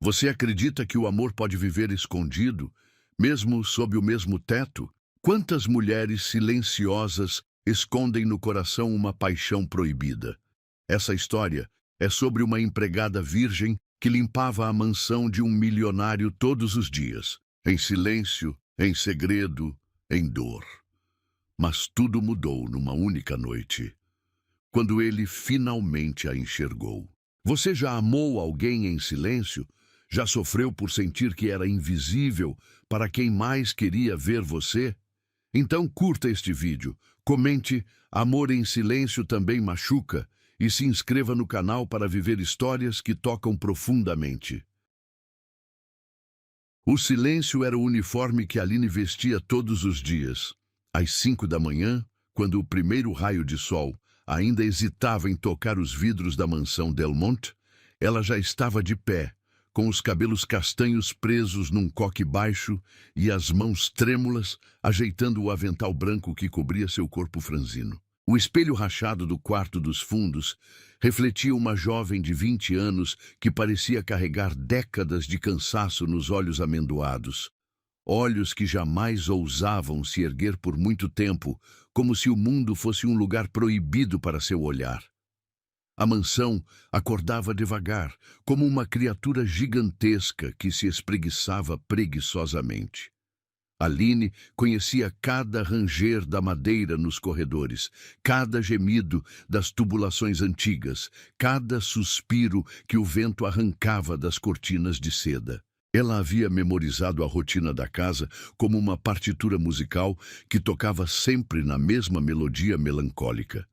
Você acredita que o amor pode viver escondido, mesmo sob o mesmo teto? Quantas mulheres silenciosas escondem no coração uma paixão proibida? Essa história é sobre uma empregada virgem que limpava a mansão de um milionário todos os dias, em silêncio, em segredo, em dor. Mas tudo mudou numa única noite, quando ele finalmente a enxergou. Você já amou alguém em silêncio? Já sofreu por sentir que era invisível para quem mais queria ver você? Então curta este vídeo, comente "Amor em silêncio também machuca" e se inscreva no canal para viver histórias que tocam profundamente. O silêncio era o uniforme que Aline vestia todos os dias. Às 5 da manhã, quando o primeiro raio de sol ainda hesitava em tocar os vidros da mansão Delmont, ela já estava de pé, com os cabelos castanhos presos num coque baixo e as mãos trêmulas, ajeitando o avental branco que cobria seu corpo franzino. O espelho rachado do quarto dos fundos refletia uma jovem de 20 anos que parecia carregar décadas de cansaço nos olhos amendoados. Olhos que jamais ousavam se erguer por muito tempo, como se o mundo fosse um lugar proibido para seu olhar. A mansão acordava devagar, como uma criatura gigantesca que se espreguiçava preguiçosamente. Aline conhecia cada ranger da madeira nos corredores, cada gemido das tubulações antigas, cada suspiro que o vento arrancava das cortinas de seda. Ela havia memorizado a rotina da casa como uma partitura musical que tocava sempre na mesma melodia melancólica.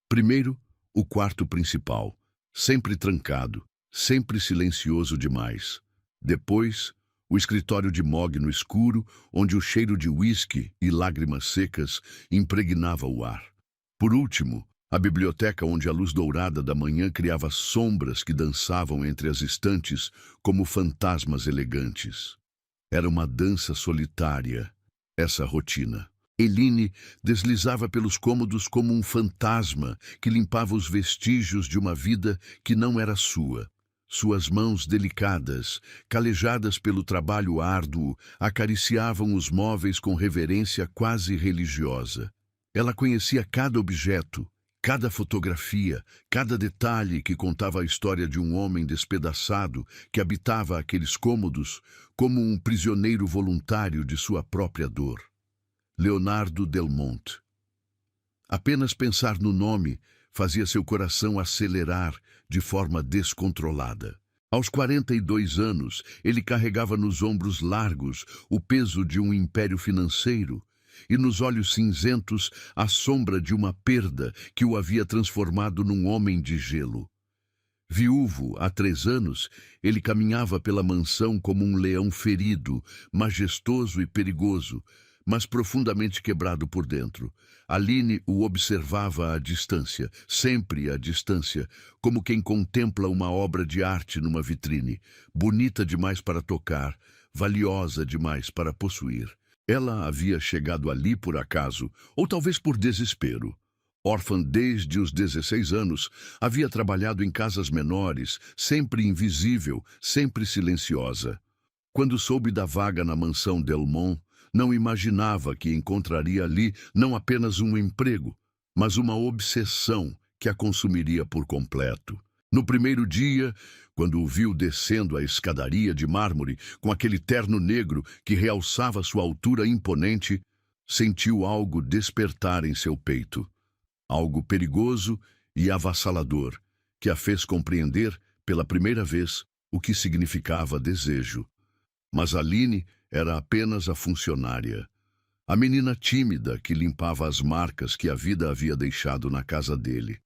Primeiro, o quarto principal, sempre trancado, sempre silencioso demais. Depois, o escritório de Mog no escuro, onde o cheiro de uísque e lágrimas secas impregnava o ar. Por último, a biblioteca onde a luz dourada da manhã criava sombras que dançavam entre as estantes como fantasmas elegantes. Era uma dança solitária, essa rotina. Eline deslizava pelos cômodos como um fantasma que limpava os vestígios de uma vida que não era sua. Suas mãos delicadas, calejadas pelo trabalho árduo, acariciavam os móveis com reverência quase religiosa. Ela conhecia cada objeto, cada fotografia, cada detalhe que contava a história de um homem despedaçado que habitava aqueles cômodos como um prisioneiro voluntário de sua própria dor. Leonardo Delmont. Apenas pensar no nome fazia seu coração acelerar de forma descontrolada. Aos 42 anos, ele carregava nos ombros largos o peso de um império financeiro e nos olhos cinzentos a sombra de uma perda que o havia transformado num homem de gelo. Viúvo há 3 anos, ele caminhava pela mansão como um leão ferido, majestoso e perigoso, mas profundamente quebrado por dentro. Aline o observava à distância, sempre à distância, como quem contempla uma obra de arte numa vitrine, bonita demais para tocar, valiosa demais para possuir. Ela havia chegado ali por acaso, ou talvez por desespero. Órfã desde os 16 anos, havia trabalhado em casas menores, sempre invisível, sempre silenciosa. Quando soube da vaga na mansão Delmont, não imaginava que encontraria ali não apenas um emprego, mas uma obsessão que a consumiria por completo. No primeiro dia, quando o viu descendo a escadaria de mármore com aquele terno negro que realçava sua altura imponente, sentiu algo despertar em seu peito. Algo perigoso e avassalador, que a fez compreender, pela primeira vez, o que significava desejo. Mas Aline era apenas a funcionária, a menina tímida que limpava as marcas que a vida havia deixado na casa dele.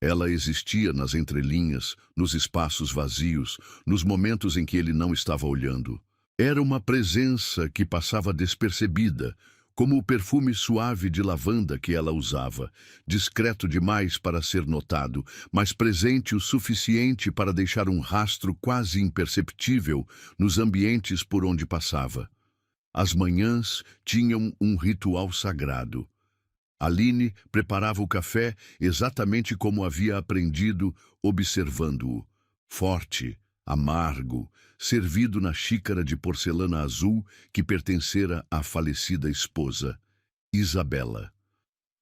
Ela existia nas entrelinhas, nos espaços vazios, nos momentos em que ele não estava olhando. Era uma presença que passava despercebida, como o perfume suave de lavanda que ela usava, discreto demais para ser notado, mas presente o suficiente para deixar um rastro quase imperceptível nos ambientes por onde passava. As manhãs tinham um ritual sagrado. Aline preparava o café exatamente como havia aprendido, observando-o. Forte, amargo, servido na xícara de porcelana azul que pertencera à falecida esposa, Isabela.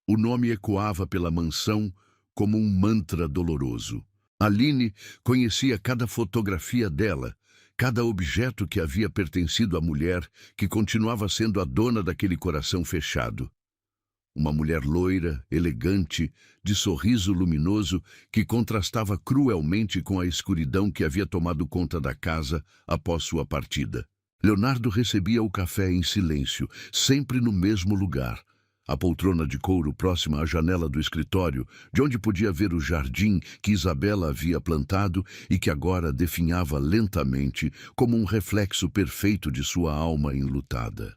O nome ecoava pela mansão como um mantra doloroso. Aline conhecia cada fotografia dela, cada objeto que havia pertencido à mulher que continuava sendo a dona daquele coração fechado. Uma mulher loira, elegante, de sorriso luminoso, que contrastava cruelmente com a escuridão que havia tomado conta da casa após sua partida. Leonardo recebia o café em silêncio, sempre no mesmo lugar. A poltrona de couro próxima à janela do escritório, de onde podia ver o jardim que Isabela havia plantado e que agora definhava lentamente como um reflexo perfeito de sua alma enlutada.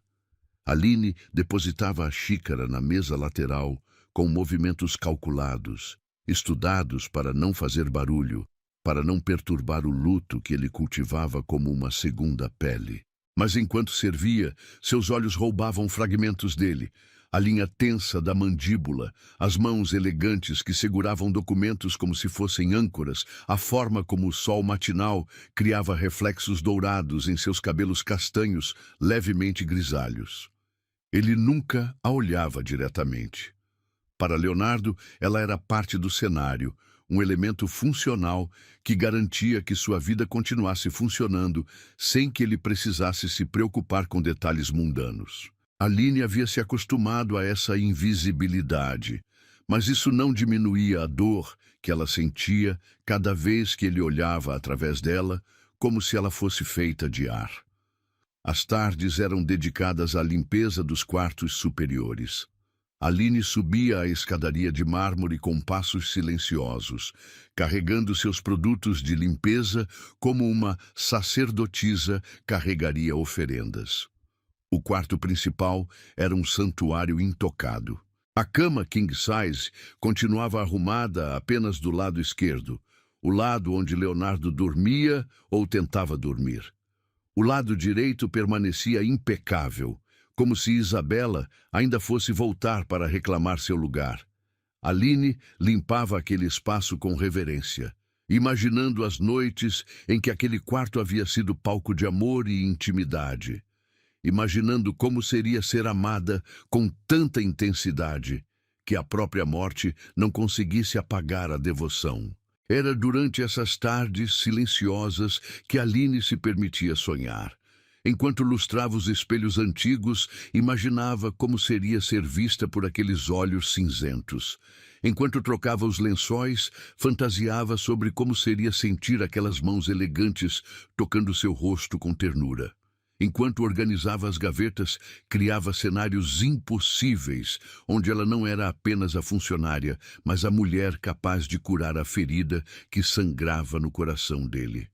Aline depositava a xícara na mesa lateral, com movimentos calculados, estudados para não fazer barulho, para não perturbar o luto que ele cultivava como uma segunda pele. Mas enquanto servia, seus olhos roubavam fragmentos dele, a linha tensa da mandíbula, as mãos elegantes que seguravam documentos como se fossem âncoras, a forma como o sol matinal criava reflexos dourados em seus cabelos castanhos, levemente grisalhos. Ele nunca a olhava diretamente. Para Leonardo, ela era parte do cenário, um elemento funcional que garantia que sua vida continuasse funcionando sem que ele precisasse se preocupar com detalhes mundanos. Aline havia se acostumado a essa invisibilidade, mas isso não diminuía a dor que ela sentia cada vez que ele olhava através dela, como se ela fosse feita de ar. As tardes eram dedicadas à limpeza dos quartos superiores. Aline subia a escadaria de mármore com passos silenciosos, carregando seus produtos de limpeza como uma sacerdotisa carregaria oferendas. O quarto principal era um santuário intocado. A cama king size continuava arrumada apenas do lado esquerdo, o lado onde Leonardo dormia ou tentava dormir. O lado direito permanecia impecável, como se Isabela ainda fosse voltar para reclamar seu lugar. Aline limpava aquele espaço com reverência, imaginando as noites em que aquele quarto havia sido palco de amor e intimidade, imaginando como seria ser amada com tanta intensidade que a própria morte não conseguisse apagar a devoção. Era durante essas tardes silenciosas que Aline se permitia sonhar. Enquanto lustrava os espelhos antigos, imaginava como seria ser vista por aqueles olhos cinzentos. Enquanto trocava os lençóis, fantasiava sobre como seria sentir aquelas mãos elegantes tocando seu rosto com ternura. Enquanto organizava as gavetas, criava cenários impossíveis, onde ela não era apenas a funcionária, mas a mulher capaz de curar a ferida que sangrava no coração dele.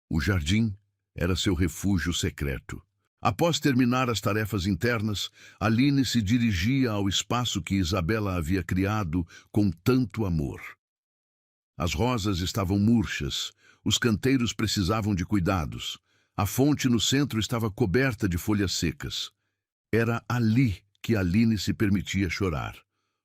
O jardim era seu refúgio secreto. Após terminar as tarefas internas, Aline se dirigia ao espaço que Isabela havia criado com tanto amor. As rosas estavam murchas, os canteiros precisavam de cuidados. A fonte no centro estava coberta de folhas secas. Era ali que Aline se permitia chorar,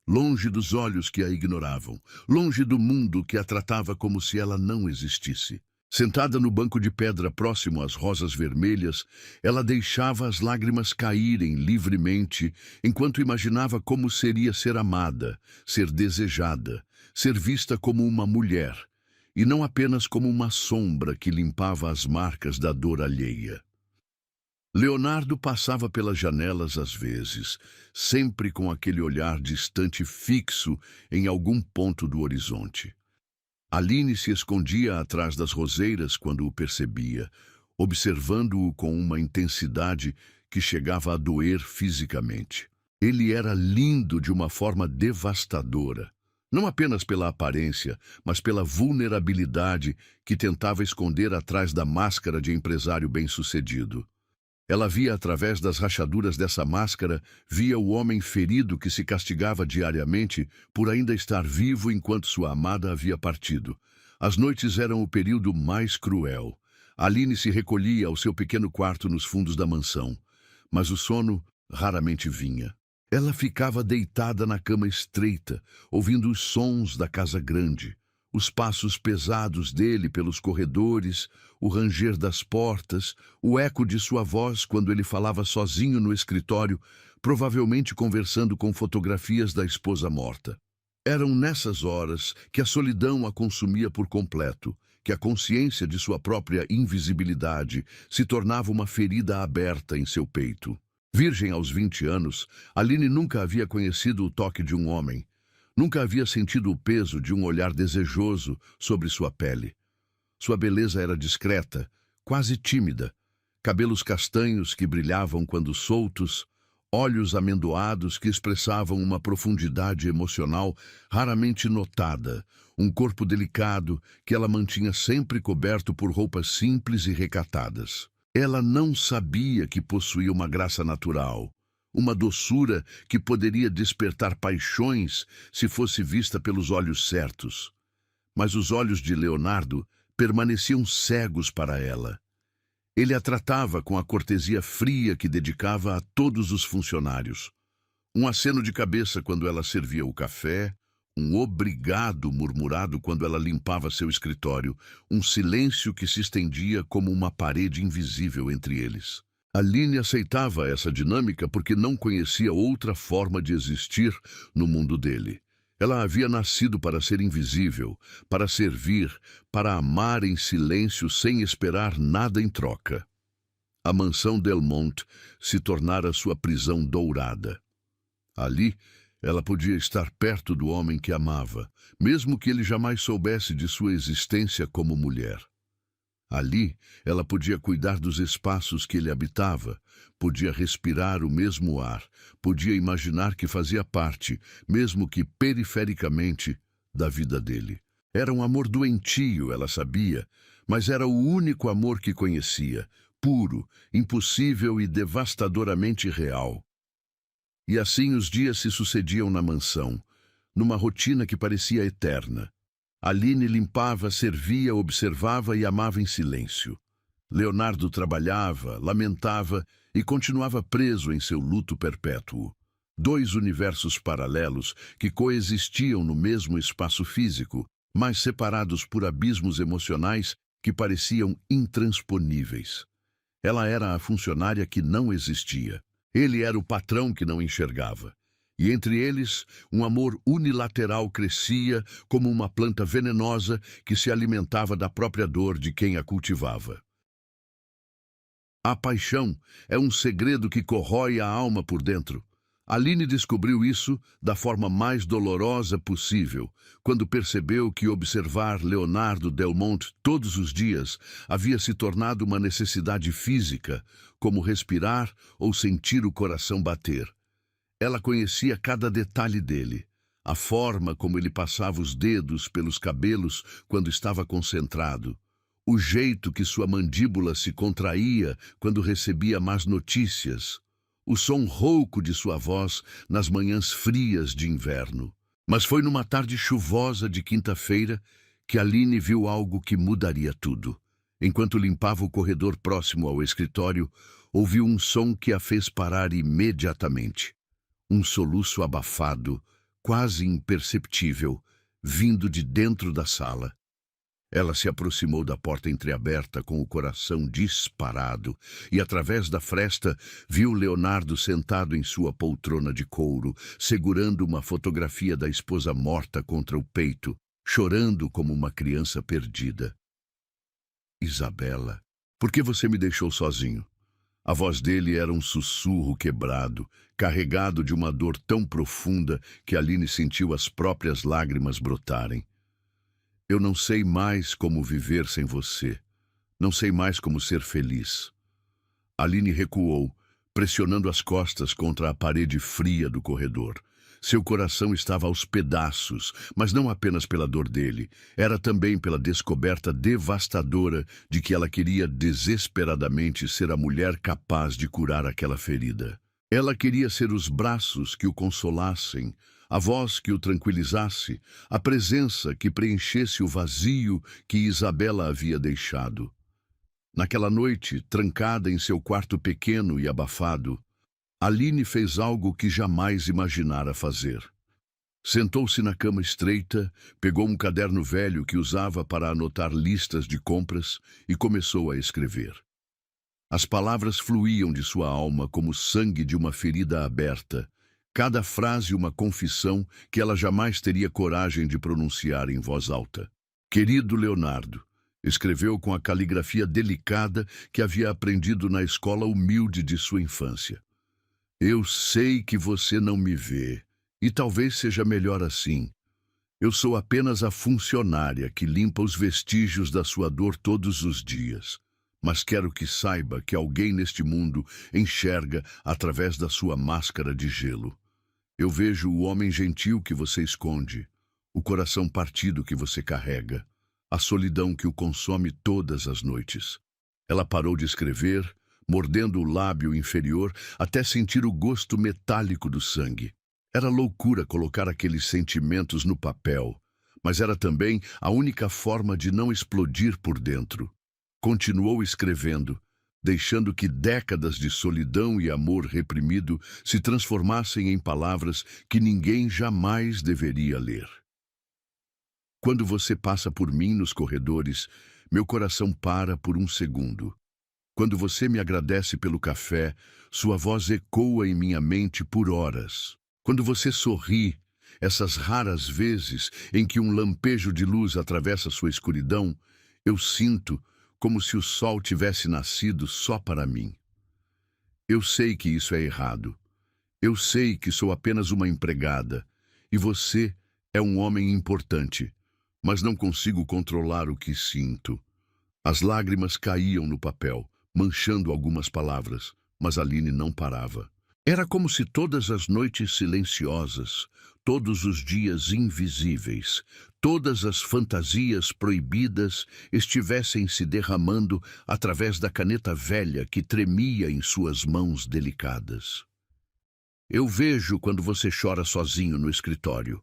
longe dos olhos que a ignoravam, longe do mundo que a tratava como se ela não existisse. Sentada no banco de pedra próximo às rosas vermelhas, ela deixava as lágrimas caírem livremente enquanto imaginava como seria ser amada, ser desejada, ser vista como uma mulher, e não apenas como uma sombra que limpava as marcas da dor alheia. Leonardo passava pelas janelas às vezes, sempre com aquele olhar distante fixo em algum ponto do horizonte. Aline se escondia atrás das roseiras quando o percebia, observando-o com uma intensidade que chegava a doer fisicamente. Ele era lindo de uma forma devastadora. Não apenas pela aparência, mas pela vulnerabilidade que tentava esconder atrás da máscara de empresário bem-sucedido. Ela via através das rachaduras dessa máscara, via o homem ferido que se castigava diariamente por ainda estar vivo enquanto sua amada havia partido. As noites eram o período mais cruel. Aline se recolhia ao seu pequeno quarto nos fundos da mansão, mas o sono raramente vinha. Ela ficava deitada na cama estreita, ouvindo os sons da casa grande, Os passos pesados dele pelos corredores, o ranger das portas, o eco de sua voz quando ele falava sozinho no escritório, provavelmente conversando com fotografias da esposa morta. Eram nessas horas que a solidão a consumia por completo, que a consciência de sua própria invisibilidade se tornava uma ferida aberta em seu peito. Virgem aos 20 anos, Aline nunca havia conhecido o toque de um homem. Nunca havia sentido o peso de um olhar desejoso sobre sua pele. Sua beleza era discreta, quase tímida. Cabelos castanhos que brilhavam quando soltos, olhos amendoados que expressavam uma profundidade emocional raramente notada, um corpo delicado que ela mantinha sempre coberto por roupas simples e recatadas. Ela não sabia que possuía uma graça natural, uma doçura que poderia despertar paixões se fosse vista pelos olhos certos. Mas os olhos de Leonardo permaneciam cegos para ela. Ele a tratava com a cortesia fria que dedicava a todos os funcionários. Um aceno de cabeça quando ela servia o café, um obrigado murmurado quando ela limpava seu escritório, um silêncio que se estendia como uma parede invisível entre eles. Aline aceitava essa dinâmica porque não conhecia outra forma de existir no mundo dele. Ela havia nascido para ser invisível, para servir, para amar em silêncio sem esperar nada em troca. A mansão Delmont se tornara sua prisão dourada. Ali, ela podia estar perto do homem que amava, mesmo que ele jamais soubesse de sua existência como mulher. Ali, ela podia cuidar dos espaços que ele habitava, podia respirar o mesmo ar, podia imaginar que fazia parte, mesmo que perifericamente, da vida dele. Era um amor doentio, ela sabia, mas era o único amor que conhecia, puro, impossível e devastadoramente real. E assim os dias se sucediam na mansão, numa rotina que parecia eterna. Aline limpava, servia, observava e amava em silêncio. Leonardo trabalhava, lamentava e continuava preso em seu luto perpétuo. Dois universos paralelos que coexistiam no mesmo espaço físico, mas separados por abismos emocionais que pareciam intransponíveis. Ela era a funcionária que não existia. Ele era o patrão que não enxergava. E entre eles, um amor unilateral crescia como uma planta venenosa que se alimentava da própria dor de quem a cultivava. A paixão é um segredo que corrói a alma por dentro. Aline descobriu isso da forma mais dolorosa possível, quando percebeu que observar Leonardo Delmont todos os dias havia se tornado uma necessidade física, como respirar ou sentir o coração bater. Ela conhecia cada detalhe dele, a forma como ele passava os dedos pelos cabelos quando estava concentrado, o jeito que sua mandíbula se contraía quando recebia más notícias, o som rouco de sua voz nas manhãs frias de inverno. Mas foi numa tarde chuvosa de quinta-feira que Aline viu algo que mudaria tudo. Enquanto limpava o corredor próximo ao escritório, ouviu um som que a fez parar imediatamente. Um soluço abafado, quase imperceptível, vindo de dentro da sala. Ela se aproximou da porta entreaberta com o coração disparado e, através da fresta, viu Leonardo sentado em sua poltrona de couro, segurando uma fotografia da esposa morta contra o peito, chorando como uma criança perdida. Isabela, por que você me deixou sozinho? A voz dele era um sussurro quebrado, carregado de uma dor tão profunda que Aline sentiu as próprias lágrimas brotarem. Eu não sei mais como viver sem você. Não sei mais como ser feliz. Aline recuou, pressionando as costas contra a parede fria do corredor. Seu coração estava aos pedaços, mas não apenas pela dor dele. Era também pela descoberta devastadora de que ela queria desesperadamente ser a mulher capaz de curar aquela ferida. Ela queria ser os braços que o consolassem, a voz que o tranquilizasse, a presença que preenchesse o vazio que Isabela havia deixado. Naquela noite, trancada em seu quarto pequeno e abafado, Aline fez algo que jamais imaginara fazer. Sentou-se na cama estreita, pegou um caderno velho que usava para anotar listas de compras e começou a escrever. As palavras fluíam de sua alma como sangue de uma ferida aberta, cada frase uma confissão que ela jamais teria coragem de pronunciar em voz alta. Querido Leonardo, escreveu com a caligrafia delicada que havia aprendido na escola humilde de sua infância. Eu sei que você não me vê, e talvez seja melhor assim. Eu sou apenas a funcionária que limpa os vestígios da sua dor todos os dias. Mas quero que saiba que alguém neste mundo enxerga através da sua máscara de gelo. Eu vejo o homem gentil que você esconde, o coração partido que você carrega, a solidão que o consome todas as noites. Ela parou de escrever, mordendo o lábio inferior até sentir o gosto metálico do sangue. Era loucura colocar aqueles sentimentos no papel, mas era também a única forma de não explodir por dentro. Continuou escrevendo, deixando que décadas de solidão e amor reprimido se transformassem em palavras que ninguém jamais deveria ler. Quando você passa por mim nos corredores, meu coração para por um segundo. Quando você me agradece pelo café, sua voz ecoa em minha mente por horas. Quando você sorri, essas raras vezes em que um lampejo de luz atravessa sua escuridão, eu sinto como se o sol tivesse nascido só para mim. Eu sei que isso é errado. Eu sei que sou apenas uma empregada, e você é um homem importante, mas não consigo controlar o que sinto. As lágrimas caíam no papel, manchando algumas palavras, mas Aline não parava. Era como se todas as noites silenciosas, todos os dias invisíveis, todas as fantasias proibidas estivessem se derramando através da caneta velha que tremia em suas mãos delicadas. Eu vejo quando você chora sozinho no escritório.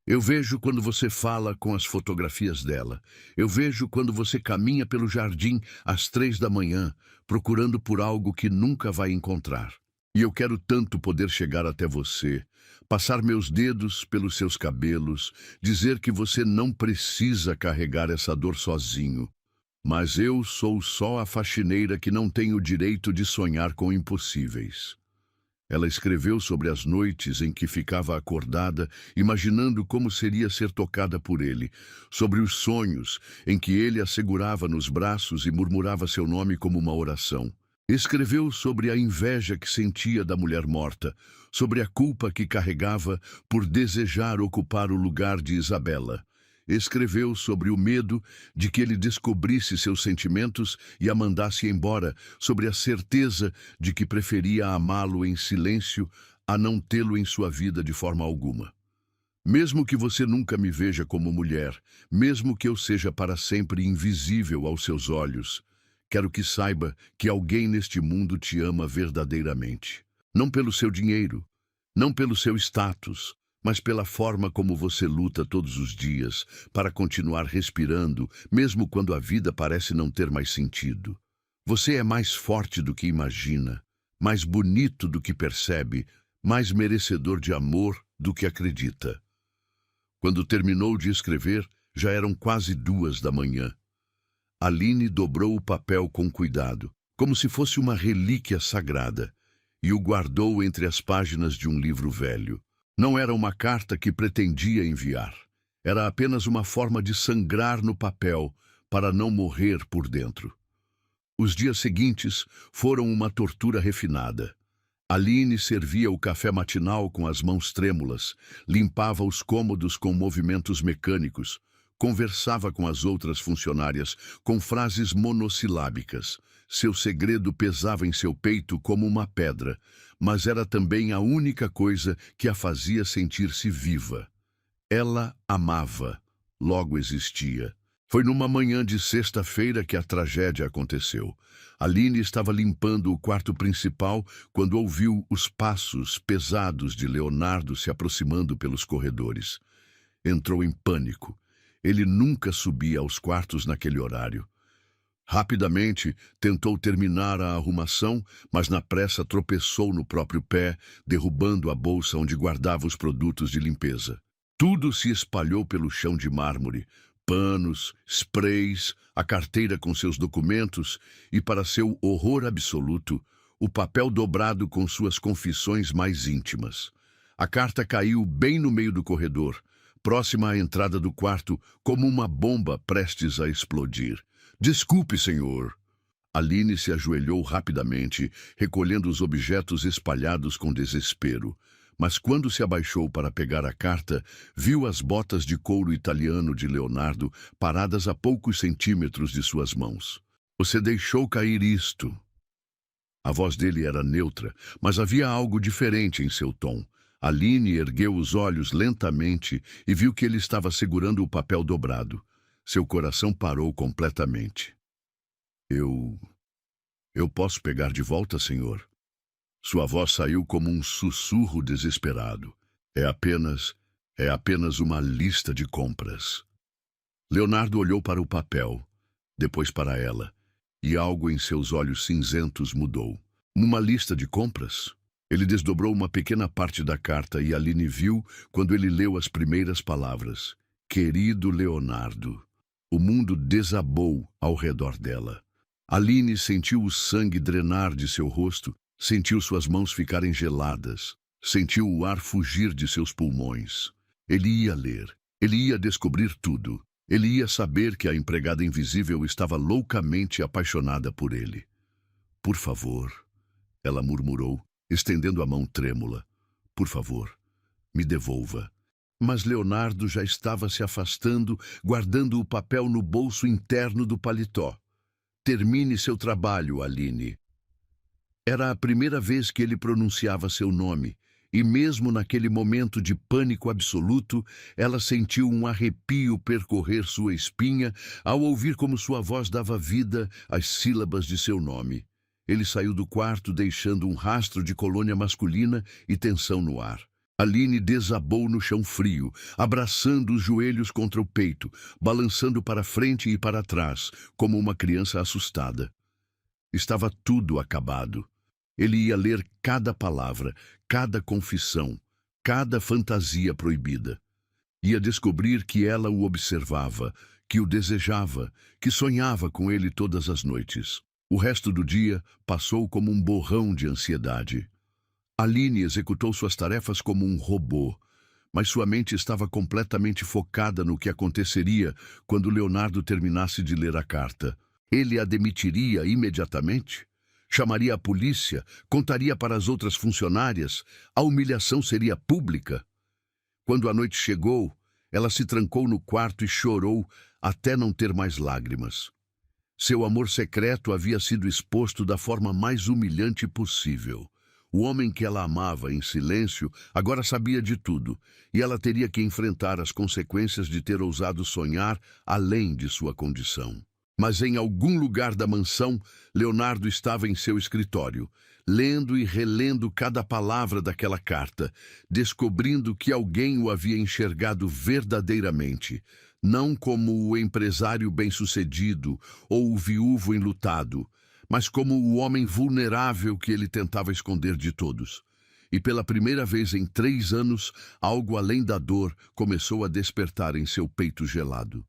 Eu vejo quando você fala com as fotografias dela. Eu vejo quando você caminha pelo jardim às 3 da manhã, procurando por algo que nunca vai encontrar. E eu quero tanto poder chegar até você, passar meus dedos pelos seus cabelos, dizer que você não precisa carregar essa dor sozinho. Mas eu sou só a faxineira que não tem o direito de sonhar com impossíveis. Ela escreveu sobre as noites em que ficava acordada, imaginando como seria ser tocada por ele, sobre os sonhos em que ele a segurava nos braços e murmurava seu nome como uma oração. Escreveu sobre a inveja que sentia da mulher morta, sobre a culpa que carregava por desejar ocupar o lugar de Isabela. Escreveu sobre o medo de que ele descobrisse seus sentimentos e a mandasse embora, sobre a certeza de que preferia amá-lo em silêncio a não tê-lo em sua vida de forma alguma. Mesmo que você nunca me veja como mulher, mesmo que eu seja para sempre invisível aos seus olhos, quero que saiba que alguém neste mundo te ama verdadeiramente. Não pelo seu dinheiro, não pelo seu status, mas pela forma como você luta todos os dias para continuar respirando, mesmo quando a vida parece não ter mais sentido. Você é mais forte do que imagina, mais bonito do que percebe, mais merecedor de amor do que acredita. Quando terminou de escrever, já eram quase 2 da manhã. Aline dobrou o papel com cuidado, como se fosse uma relíquia sagrada, e o guardou entre as páginas de um livro velho. Não era uma carta que pretendia enviar. Era apenas uma forma de sangrar no papel para não morrer por dentro. Os dias seguintes foram uma tortura refinada. Aline servia o café matinal com as mãos trêmulas, limpava os cômodos com movimentos mecânicos, conversava com as outras funcionárias com frases monossilábicas. Seu segredo pesava em seu peito como uma pedra, mas era também a única coisa que a fazia sentir-se viva. Ela amava, logo existia. Foi numa manhã de sexta-feira que a tragédia aconteceu. Aline estava limpando o quarto principal quando ouviu os passos pesados de Leonardo se aproximando pelos corredores. Entrou em pânico. Ele nunca subia aos quartos naquele horário. Rapidamente tentou terminar a arrumação, mas na pressa tropeçou no próprio pé, derrubando a bolsa onde guardava os produtos de limpeza. Tudo se espalhou pelo chão de mármore: panos, sprays, a carteira com seus documentos e, para seu horror absoluto, o papel dobrado com suas confissões mais íntimas. A carta caiu bem no meio do corredor, próxima à entrada do quarto, como uma bomba prestes a explodir. Desculpe, senhor. Aline se ajoelhou rapidamente, recolhendo os objetos espalhados com desespero. Mas quando se abaixou para pegar a carta, viu as botas de couro italiano de Leonardo paradas a poucos centímetros de suas mãos. Você deixou cair isto. A voz dele era neutra, mas havia algo diferente em seu tom. Aline ergueu os olhos lentamente e viu que ele estava segurando o papel dobrado. Seu coração parou completamente. Eu posso pegar de volta, senhor? Sua voz saiu como um sussurro desesperado. É apenas uma lista de compras. Leonardo olhou para o papel, depois para ela, e algo em seus olhos cinzentos mudou. Uma lista de compras? Ele desdobrou uma pequena parte da carta e Aline viu quando ele leu as primeiras palavras. Querido Leonardo. O mundo desabou ao redor dela. Aline sentiu o sangue drenar de seu rosto, sentiu suas mãos ficarem geladas, sentiu o ar fugir de seus pulmões. Ele ia ler, ele ia descobrir tudo. Ele ia saber que a empregada invisível estava loucamente apaixonada por ele. Por favor, ela murmurou, estendendo a mão trêmula. Por favor, me devolva. Mas Leonardo já estava se afastando, guardando o papel no bolso interno do paletó. Termine seu trabalho, Aline. Era a primeira vez que ele pronunciava seu nome, e mesmo naquele momento de pânico absoluto, ela sentiu um arrepio percorrer sua espinha ao ouvir como sua voz dava vida às sílabas de seu nome. Ele saiu do quarto deixando um rastro de colônia masculina e tensão no ar. Aline desabou no chão frio, abraçando os joelhos contra o peito, balançando para frente e para trás, como uma criança assustada. Estava tudo acabado. Ele ia ler cada palavra, cada confissão, cada fantasia proibida. Ia descobrir que ela o observava, que o desejava, que sonhava com ele todas as noites. O resto do dia passou como um borrão de ansiedade. Aline executou suas tarefas como um robô, mas sua mente estava completamente focada no que aconteceria quando Leonardo terminasse de ler a carta. Ele a demitiria imediatamente? Chamaria a polícia? Contaria para as outras funcionárias? A humilhação seria pública? Quando a noite chegou, ela se trancou no quarto e chorou até não ter mais lágrimas. Seu amor secreto havia sido exposto da forma mais humilhante possível. O homem que ela amava em silêncio agora sabia de tudo, e ela teria que enfrentar as consequências de ter ousado sonhar além de sua condição. Mas em algum lugar da mansão, Leonardo estava em seu escritório, lendo e relendo cada palavra daquela carta, descobrindo que alguém o havia enxergado verdadeiramente, não como o empresário bem-sucedido ou o viúvo enlutado, mas como o homem vulnerável que ele tentava esconder de todos. E pela primeira vez em 3 anos, algo além da dor começou a despertar em seu peito gelado.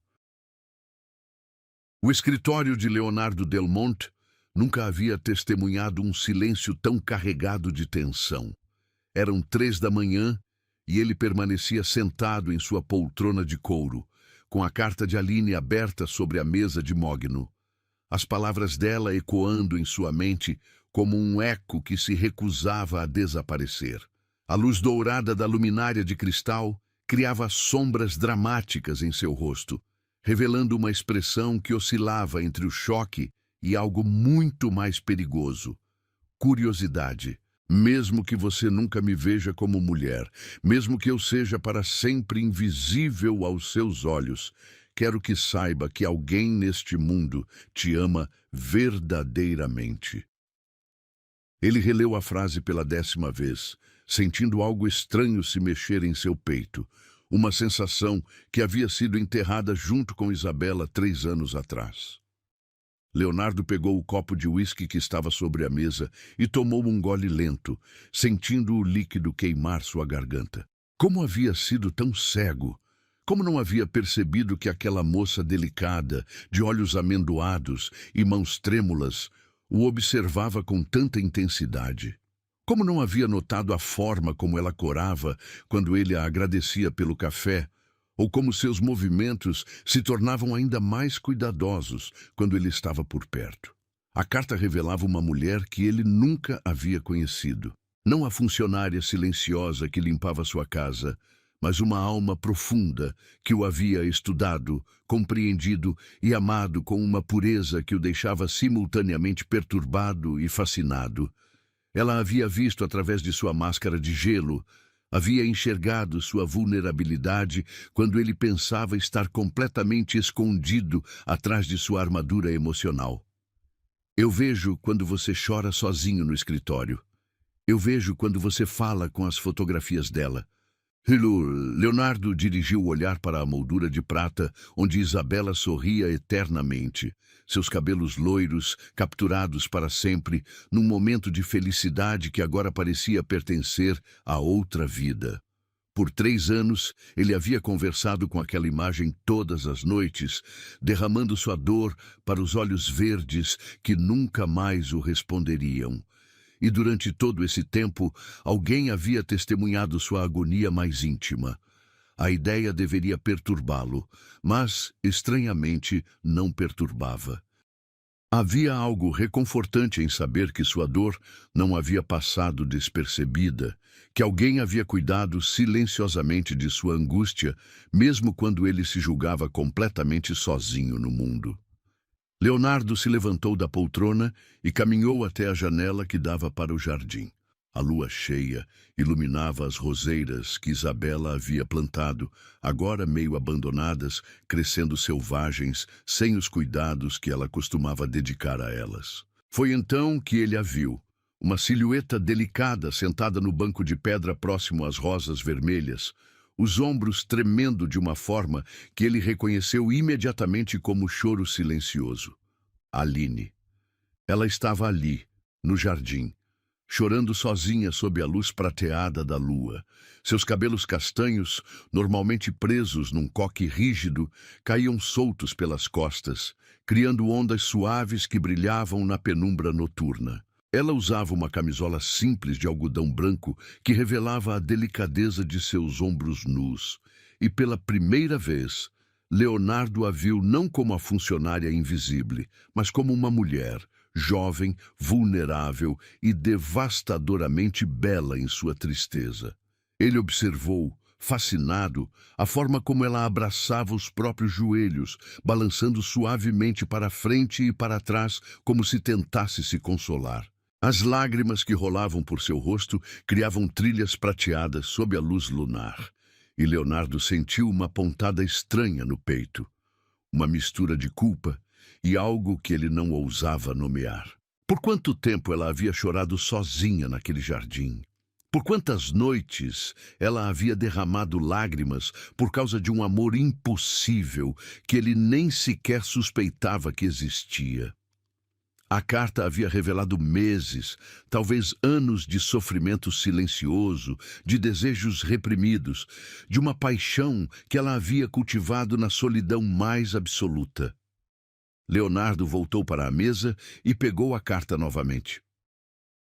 O escritório de Leonardo Delmonte nunca havia testemunhado um silêncio tão carregado de tensão. Eram 3 da manhã e ele permanecia sentado em sua poltrona de couro, com a carta de Aline aberta sobre a mesa de mogno. As palavras dela ecoando em sua mente como um eco que se recusava a desaparecer. A luz dourada da luminária de cristal criava sombras dramáticas em seu rosto, revelando uma expressão que oscilava entre o choque e algo muito mais perigoso: curiosidade. Mesmo que você nunca me veja como mulher, mesmo que eu seja para sempre invisível aos seus olhos, quero que saiba que alguém neste mundo te ama verdadeiramente. Ele releu a frase pela 10ª vez, sentindo algo estranho se mexer em seu peito, uma sensação que havia sido enterrada junto com Isabela 3 anos atrás. Leonardo pegou o copo de uísque que estava sobre a mesa e tomou um gole lento, sentindo o líquido queimar sua garganta. Como havia sido tão cego? Como não havia percebido que aquela moça delicada, de olhos amendoados e mãos trêmulas, o observava com tanta intensidade? Como não havia notado a forma como ela corava quando ele a agradecia pelo café, ou como seus movimentos se tornavam ainda mais cuidadosos quando ele estava por perto? A carta revelava uma mulher que ele nunca havia conhecido. Não a funcionária silenciosa que limpava sua casa, mas uma alma profunda que o havia estudado, compreendido e amado com uma pureza que o deixava simultaneamente perturbado e fascinado. Ela havia visto através de sua máscara de gelo, havia enxergado sua vulnerabilidade quando ele pensava estar completamente escondido atrás de sua armadura emocional. Eu vejo quando você chora sozinho no escritório. Eu vejo quando você fala com as fotografias dela. Leonardo dirigiu o olhar para a moldura de prata, onde Isabela sorria eternamente, seus cabelos loiros, capturados para sempre, num momento de felicidade que agora parecia pertencer a outra vida. Por 3 anos, ele havia conversado com aquela imagem todas as noites, derramando sua dor para os olhos verdes que nunca mais o responderiam. E durante todo esse tempo, alguém havia testemunhado sua agonia mais íntima. A ideia deveria perturbá-lo, mas, estranhamente, não perturbava. Havia algo reconfortante em saber que sua dor não havia passado despercebida, que alguém havia cuidado silenciosamente de sua angústia, mesmo quando ele se julgava completamente sozinho no mundo. Leonardo se levantou da poltrona e caminhou até a janela que dava para o jardim. A lua cheia iluminava as roseiras que Isabela havia plantado, agora meio abandonadas, crescendo selvagens, sem os cuidados que ela costumava dedicar a elas. Foi então que ele a viu, uma silhueta delicada sentada no banco de pedra próximo às rosas vermelhas, os ombros tremendo de uma forma que ele reconheceu imediatamente como choro silencioso. Aline. Ela estava ali, no jardim, chorando sozinha sob a luz prateada da lua. Seus cabelos castanhos, normalmente presos num coque rígido, caíam soltos pelas costas, criando ondas suaves que brilhavam na penumbra noturna. Ela usava uma camisola simples de algodão branco que revelava a delicadeza de seus ombros nus. E pela primeira vez, Leonardo a viu não como a funcionária invisível, mas como uma mulher, jovem, vulnerável e devastadoramente bela em sua tristeza. Ele observou, fascinado, a forma como ela abraçava os próprios joelhos, balançando suavemente para frente e para trás, como se tentasse se consolar. As lágrimas que rolavam por seu rosto criavam trilhas prateadas sob a luz lunar, e Leonardo sentiu uma pontada estranha no peito, uma mistura de culpa e algo que ele não ousava nomear. Por quanto tempo ela havia chorado sozinha naquele jardim? Por quantas noites ela havia derramado lágrimas por causa de um amor impossível que ele nem sequer suspeitava que existia? A carta havia revelado meses, talvez anos de sofrimento silencioso, de desejos reprimidos, de uma paixão que ela havia cultivado na solidão mais absoluta. Leonardo voltou para a mesa e pegou a carta novamente.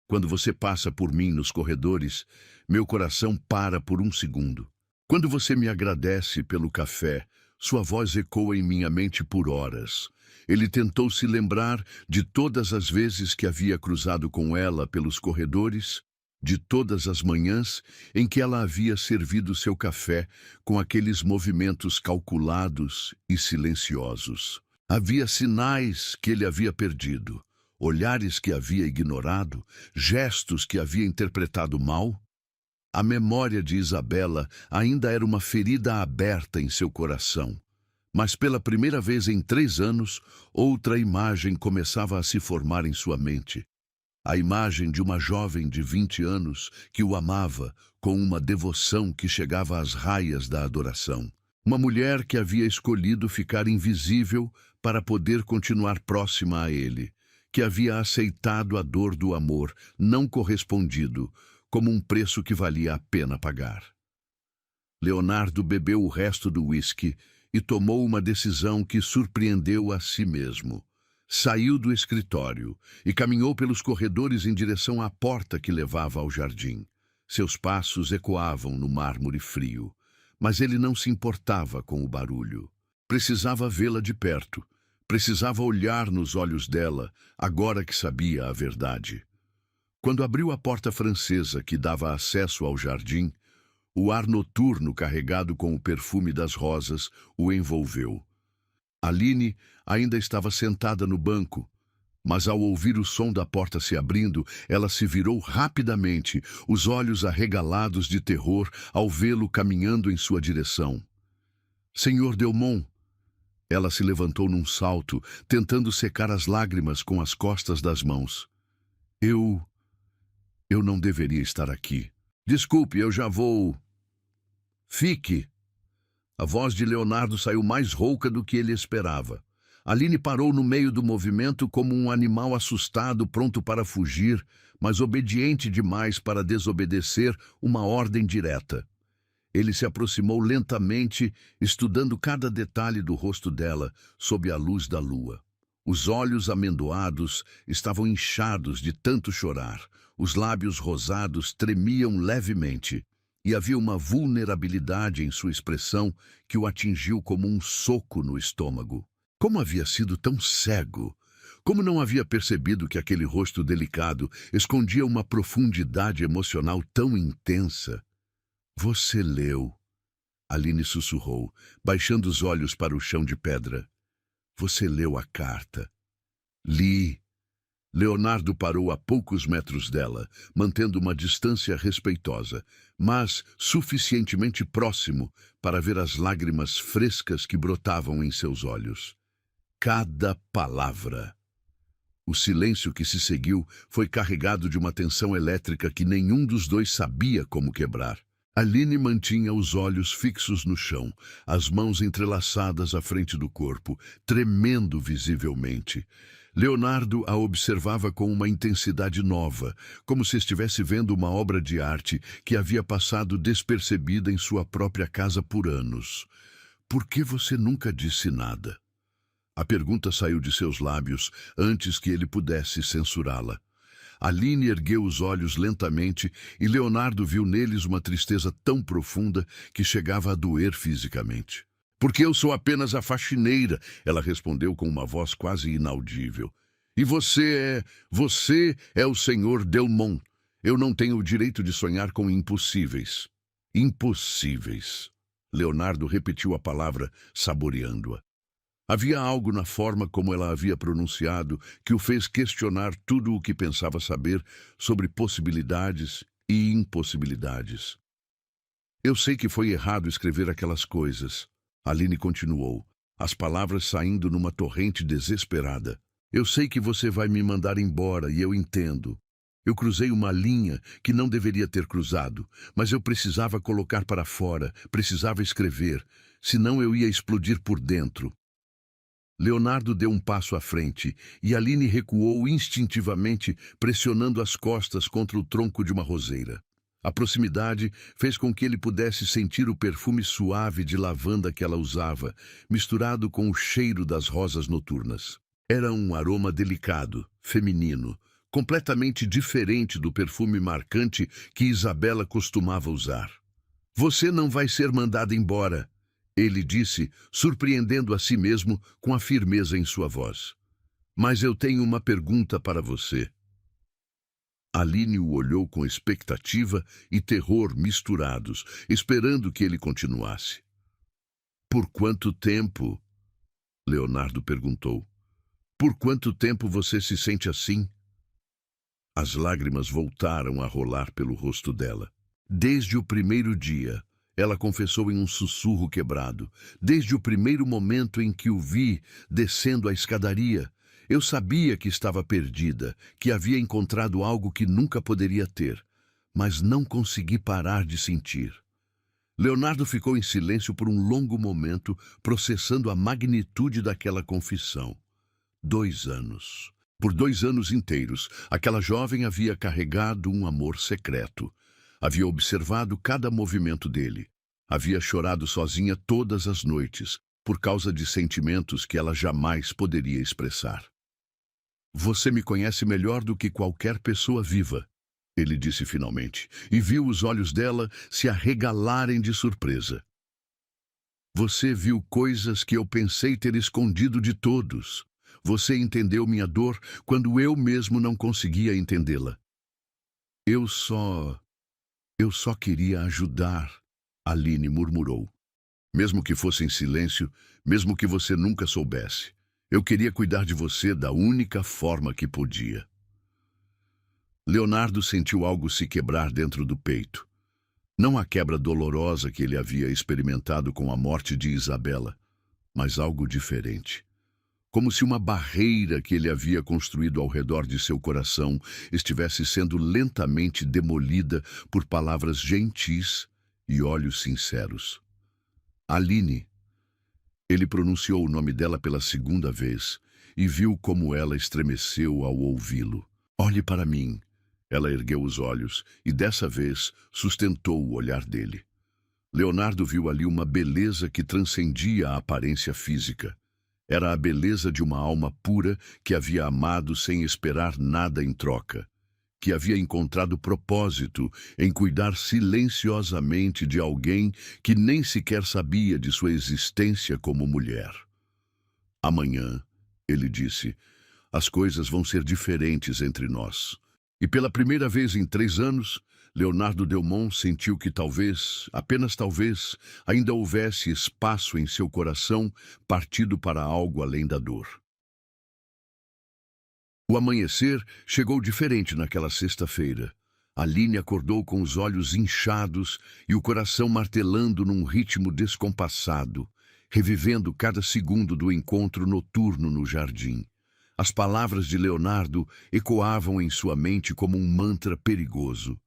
Quando você passa por mim nos corredores, meu coração para por um segundo. Quando você me agradece pelo café, sua voz ecoa em minha mente por horas. Ele tentou se lembrar de todas as vezes que havia cruzado com ela pelos corredores, de todas as manhãs em que ela havia servido seu café com aqueles movimentos calculados e silenciosos. Havia sinais que ele havia perdido, olhares que havia ignorado, gestos que havia interpretado mal. A memória de Isabela ainda era uma ferida aberta em seu coração. Mas pela primeira vez em 3 anos, outra imagem começava a se formar em sua mente. A imagem de uma jovem de 20 anos que o amava com uma devoção que chegava às raias da adoração. Uma mulher que havia escolhido ficar invisível para poder continuar próxima a ele, que havia aceitado a dor do amor não correspondido como um preço que valia a pena pagar. Leonardo bebeu o resto do uísque e tomou uma decisão que surpreendeu a si mesmo. Saiu do escritório e caminhou pelos corredores em direção à porta que levava ao jardim. Seus passos ecoavam no mármore frio, mas ele não se importava com o barulho. Precisava vê-la de perto. Precisava olhar nos olhos dela, agora que sabia a verdade. Quando abriu a porta francesa que dava acesso ao jardim, o ar noturno carregado com o perfume das rosas o envolveu. Aline ainda estava sentada no banco, mas ao ouvir o som da porta se abrindo, ela se virou rapidamente, os olhos arregalados de terror ao vê-lo caminhando em sua direção. Senhor Delmont! Ela se levantou num salto, tentando secar as lágrimas com as costas das mãos. Eu não deveria estar aqui. Desculpe, eu já vou... Fique! A voz de Leonardo saiu mais rouca do que ele esperava. Aline parou no meio do movimento como um animal assustado, pronto para fugir, mas obediente demais para desobedecer uma ordem direta. Ele se aproximou lentamente, estudando cada detalhe do rosto dela sob a luz da lua. Os olhos amendoados estavam inchados de tanto chorar. Os lábios rosados tremiam levemente. E havia uma vulnerabilidade em sua expressão que o atingiu como um soco no estômago. Como havia sido tão cego? Como não havia percebido que aquele rosto delicado escondia uma profundidade emocional tão intensa? Você leu, Aline sussurrou, baixando os olhos para o chão de pedra. Você leu a carta. Li. Leonardo parou a poucos metros dela, mantendo uma distância respeitosa, mas suficientemente próximo para ver as lágrimas frescas que brotavam em seus olhos. Cada palavra. O silêncio que se seguiu foi carregado de uma tensão elétrica que nenhum dos dois sabia como quebrar. Aline mantinha os olhos fixos no chão, as mãos entrelaçadas à frente do corpo, tremendo visivelmente. Leonardo a observava com uma intensidade nova, como se estivesse vendo uma obra de arte que havia passado despercebida em sua própria casa por anos. Por que você nunca disse nada? A pergunta saiu de seus lábios antes que ele pudesse censurá-la. Aline ergueu os olhos lentamente e Leonardo viu neles uma tristeza tão profunda que chegava a doer fisicamente. Porque eu sou apenas a faxineira, ela respondeu com uma voz quase inaudível. E você é o senhor Delmont. Eu não tenho o direito de sonhar com impossíveis. Impossíveis. Leonardo repetiu a palavra, saboreando-a. Havia algo na forma como ela havia pronunciado que o fez questionar tudo o que pensava saber sobre possibilidades e impossibilidades. Eu sei que foi errado escrever aquelas coisas. Aline continuou, as palavras saindo numa torrente desesperada. Eu sei que você vai me mandar embora e eu entendo. Eu cruzei uma linha que não deveria ter cruzado, mas eu precisava colocar para fora, precisava escrever, senão eu ia explodir por dentro. Leonardo deu um passo à frente e Aline recuou instintivamente, pressionando as costas contra o tronco de uma roseira. A proximidade fez com que ele pudesse sentir o perfume suave de lavanda que ela usava, misturado com o cheiro das rosas noturnas. Era um aroma delicado, feminino, completamente diferente do perfume marcante que Isabela costumava usar. Você não vai ser mandada embora, ele disse, surpreendendo a si mesmo com a firmeza em sua voz. Mas eu tenho uma pergunta para você. Aline o olhou com expectativa e terror misturados, esperando que ele continuasse. Por quanto tempo? Leonardo perguntou. Por quanto tempo você se sente assim? As lágrimas voltaram a rolar pelo rosto dela. Desde o primeiro dia, ela confessou em um sussurro quebrado. Desde o primeiro momento em que o vi descendo a escadaria, eu sabia que estava perdida, que havia encontrado algo que nunca poderia ter, mas não consegui parar de sentir. Leonardo ficou em silêncio por um longo momento, processando a magnitude daquela confissão. 2 anos. Por 2 anos inteiros, aquela jovem havia carregado um amor secreto. Havia observado cada movimento dele. Havia chorado sozinha todas as noites, por causa de sentimentos que ela jamais poderia expressar. Você me conhece melhor do que qualquer pessoa viva, ele disse finalmente, e viu os olhos dela se arregalarem de surpresa. Você viu coisas que eu pensei ter escondido de todos. Você entendeu minha dor quando eu mesmo não conseguia entendê-la. Eu só queria ajudar, Aline murmurou. Mesmo que fosse em silêncio, mesmo que você nunca soubesse. Eu queria cuidar de você da única forma que podia. Leonardo sentiu algo se quebrar dentro do peito. Não a quebra dolorosa que ele havia experimentado com a morte de Isabela, mas algo diferente. Como se uma barreira que ele havia construído ao redor de seu coração estivesse sendo lentamente demolida por palavras gentis e olhos sinceros. Aline. Ele pronunciou o nome dela pela segunda vez e viu como ela estremeceu ao ouvi-lo. Olhe para mim. Ela ergueu os olhos e, dessa vez, sustentou o olhar dele. Leonardo viu ali uma beleza que transcendia a aparência física. Era a beleza de uma alma pura que havia amado sem esperar nada em troca, que havia encontrado propósito em cuidar silenciosamente de alguém que nem sequer sabia de sua existência como mulher. Amanhã, ele disse, as coisas vão ser diferentes entre nós. E pela primeira vez em 3 anos, Leonardo Delmont sentiu que talvez, apenas talvez, ainda houvesse espaço em seu coração partido para algo além da dor. O amanhecer chegou diferente naquela sexta-feira. Aline acordou com os olhos inchados e o coração martelando num ritmo descompassado, revivendo cada segundo do encontro noturno no jardim. As palavras de Leonardo ecoavam em sua mente como um mantra perigoso.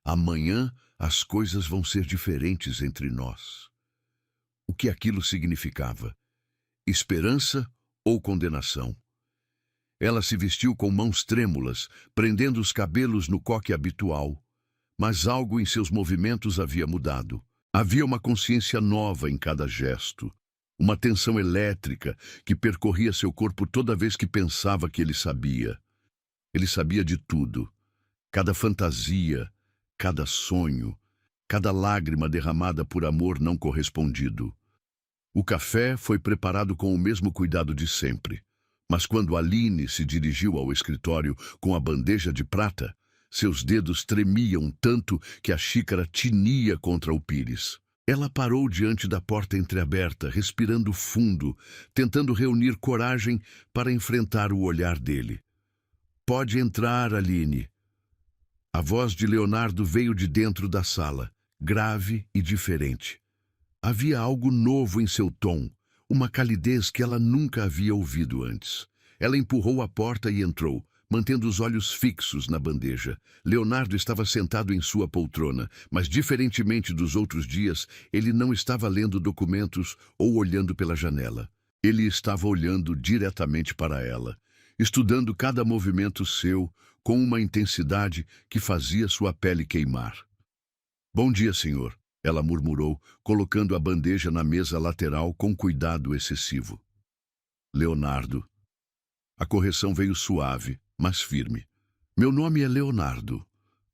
Amanhã as coisas vão ser diferentes entre nós. O que aquilo significava? Esperança ou condenação? Ela se vestiu com mãos trêmulas, prendendo os cabelos no coque habitual. Mas algo em seus movimentos havia mudado. Havia uma consciência nova em cada gesto. Uma tensão elétrica que percorria seu corpo toda vez que pensava que ele sabia. Ele sabia de tudo. Cada fantasia, cada sonho, cada lágrima derramada por amor não correspondido. O café foi preparado com o mesmo cuidado de sempre. Mas quando Aline se dirigiu ao escritório com a bandeja de prata, seus dedos tremiam tanto que a xícara tinia contra o pires. Ela parou diante da porta entreaberta, respirando fundo, tentando reunir coragem para enfrentar o olhar dele. Pode entrar, Aline. A voz de Leonardo veio de dentro da sala, grave e diferente. Havia algo novo em seu tom, uma calidez que ela nunca havia ouvido antes. Ela empurrou a porta e entrou, mantendo os olhos fixos na bandeja. Leonardo estava sentado em sua poltrona, mas diferentemente dos outros dias, ele não estava lendo documentos ou olhando pela janela. Ele estava olhando diretamente para ela, estudando cada movimento seu com uma intensidade que fazia sua pele queimar. Bom dia, senhor, ela murmurou, colocando a bandeja na mesa lateral com cuidado excessivo. Leonardo. A correção veio suave, mas firme. Meu nome é Leonardo.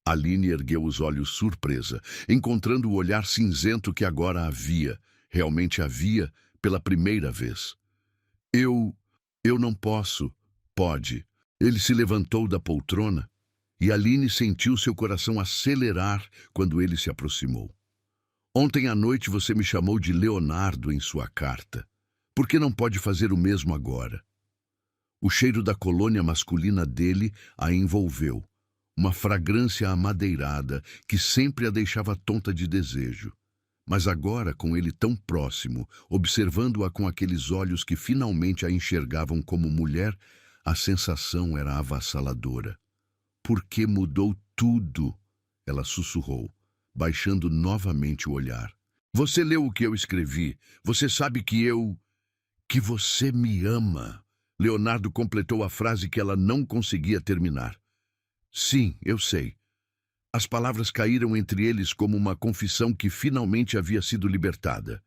Aline ergueu os olhos surpresa, encontrando o olhar cinzento que agora havia, realmente havia, pela primeira vez. Eu não posso. Pode. Ele se levantou da poltrona e Aline sentiu seu coração acelerar quando ele se aproximou. Ontem à noite você me chamou de Leonardo em sua carta. Por que não pode fazer o mesmo agora? O cheiro da colônia masculina dele a envolveu, uma fragrância amadeirada que sempre a deixava tonta de desejo. Mas agora, com ele tão próximo, observando-a com aqueles olhos que finalmente a enxergavam como mulher, a sensação era avassaladora. Por que mudou tudo? Ela sussurrou, baixando novamente o olhar. Você leu o que eu escrevi. Você sabe que você me ama. Leonardo completou a frase que ela não conseguia terminar. Sim, eu sei. As palavras caíram entre eles como uma confissão que finalmente havia sido libertada.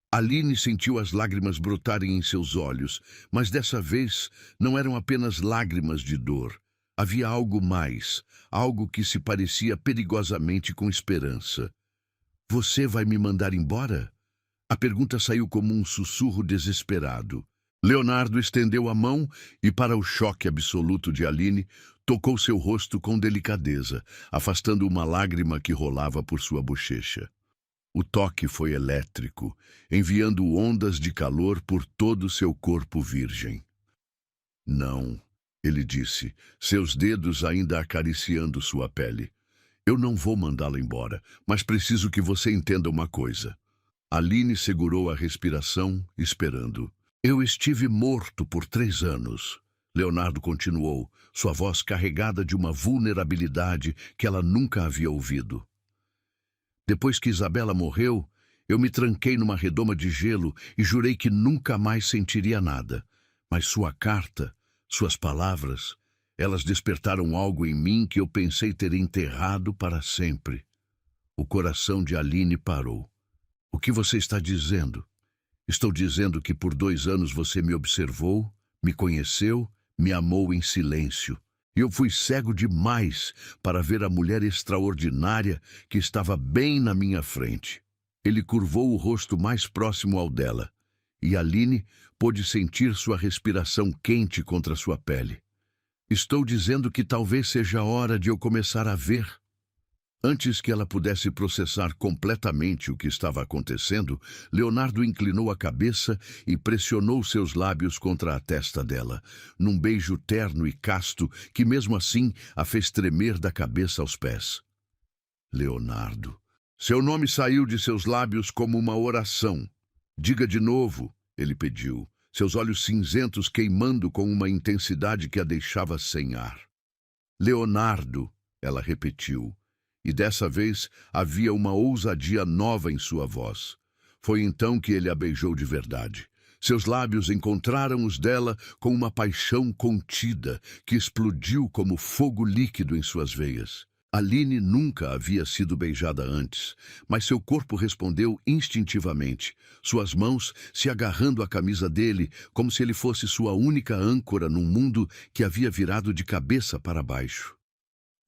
Aline sentiu as lágrimas brotarem em seus olhos, mas dessa vez não eram apenas lágrimas de dor. Havia algo mais, algo que se parecia perigosamente com esperança. Você vai me mandar embora? A pergunta saiu como um sussurro desesperado. Leonardo estendeu a mão e, para o choque absoluto de Aline, tocou seu rosto com delicadeza, afastando uma lágrima que rolava por sua bochecha. O toque foi elétrico, enviando ondas de calor por todo seu corpo virgem. Não, ele disse, seus dedos ainda acariciando sua pele. Eu não vou mandá-la embora, mas preciso que você entenda uma coisa. Aline segurou a respiração, esperando. Eu estive morto por 3 anos. Leonardo continuou, sua voz carregada de uma vulnerabilidade que ela nunca havia ouvido. Depois que Isabela morreu, eu me tranquei numa redoma de gelo e jurei que nunca mais sentiria nada. Mas sua carta, suas palavras, elas despertaram algo em mim que eu pensei ter enterrado para sempre. O coração de Aline parou. O que você está dizendo? Estou dizendo que por 2 anos você me observou, me conheceu, me amou em silêncio. Eu fui cego demais para ver a mulher extraordinária que estava bem na minha frente. Ele curvou o rosto mais próximo ao dela, e Aline pôde sentir sua respiração quente contra sua pele. Estou dizendo que talvez seja a hora de eu começar a ver. Antes que ela pudesse processar completamente o que estava acontecendo, Leonardo inclinou a cabeça e pressionou seus lábios contra a testa dela, num beijo terno e casto que mesmo assim a fez tremer da cabeça aos pés. Leonardo. Seu nome saiu de seus lábios como uma oração. Diga de novo, ele pediu, seus olhos cinzentos queimando com uma intensidade que a deixava sem ar. Leonardo, ela repetiu. E dessa vez havia uma ousadia nova em sua voz. Foi então que ele a beijou de verdade. Seus lábios encontraram os dela com uma paixão contida que explodiu como fogo líquido em suas veias. Aline nunca havia sido beijada antes, mas seu corpo respondeu instintivamente, suas mãos se agarrando à camisa dele como se ele fosse sua única âncora num mundo que havia virado de cabeça para baixo.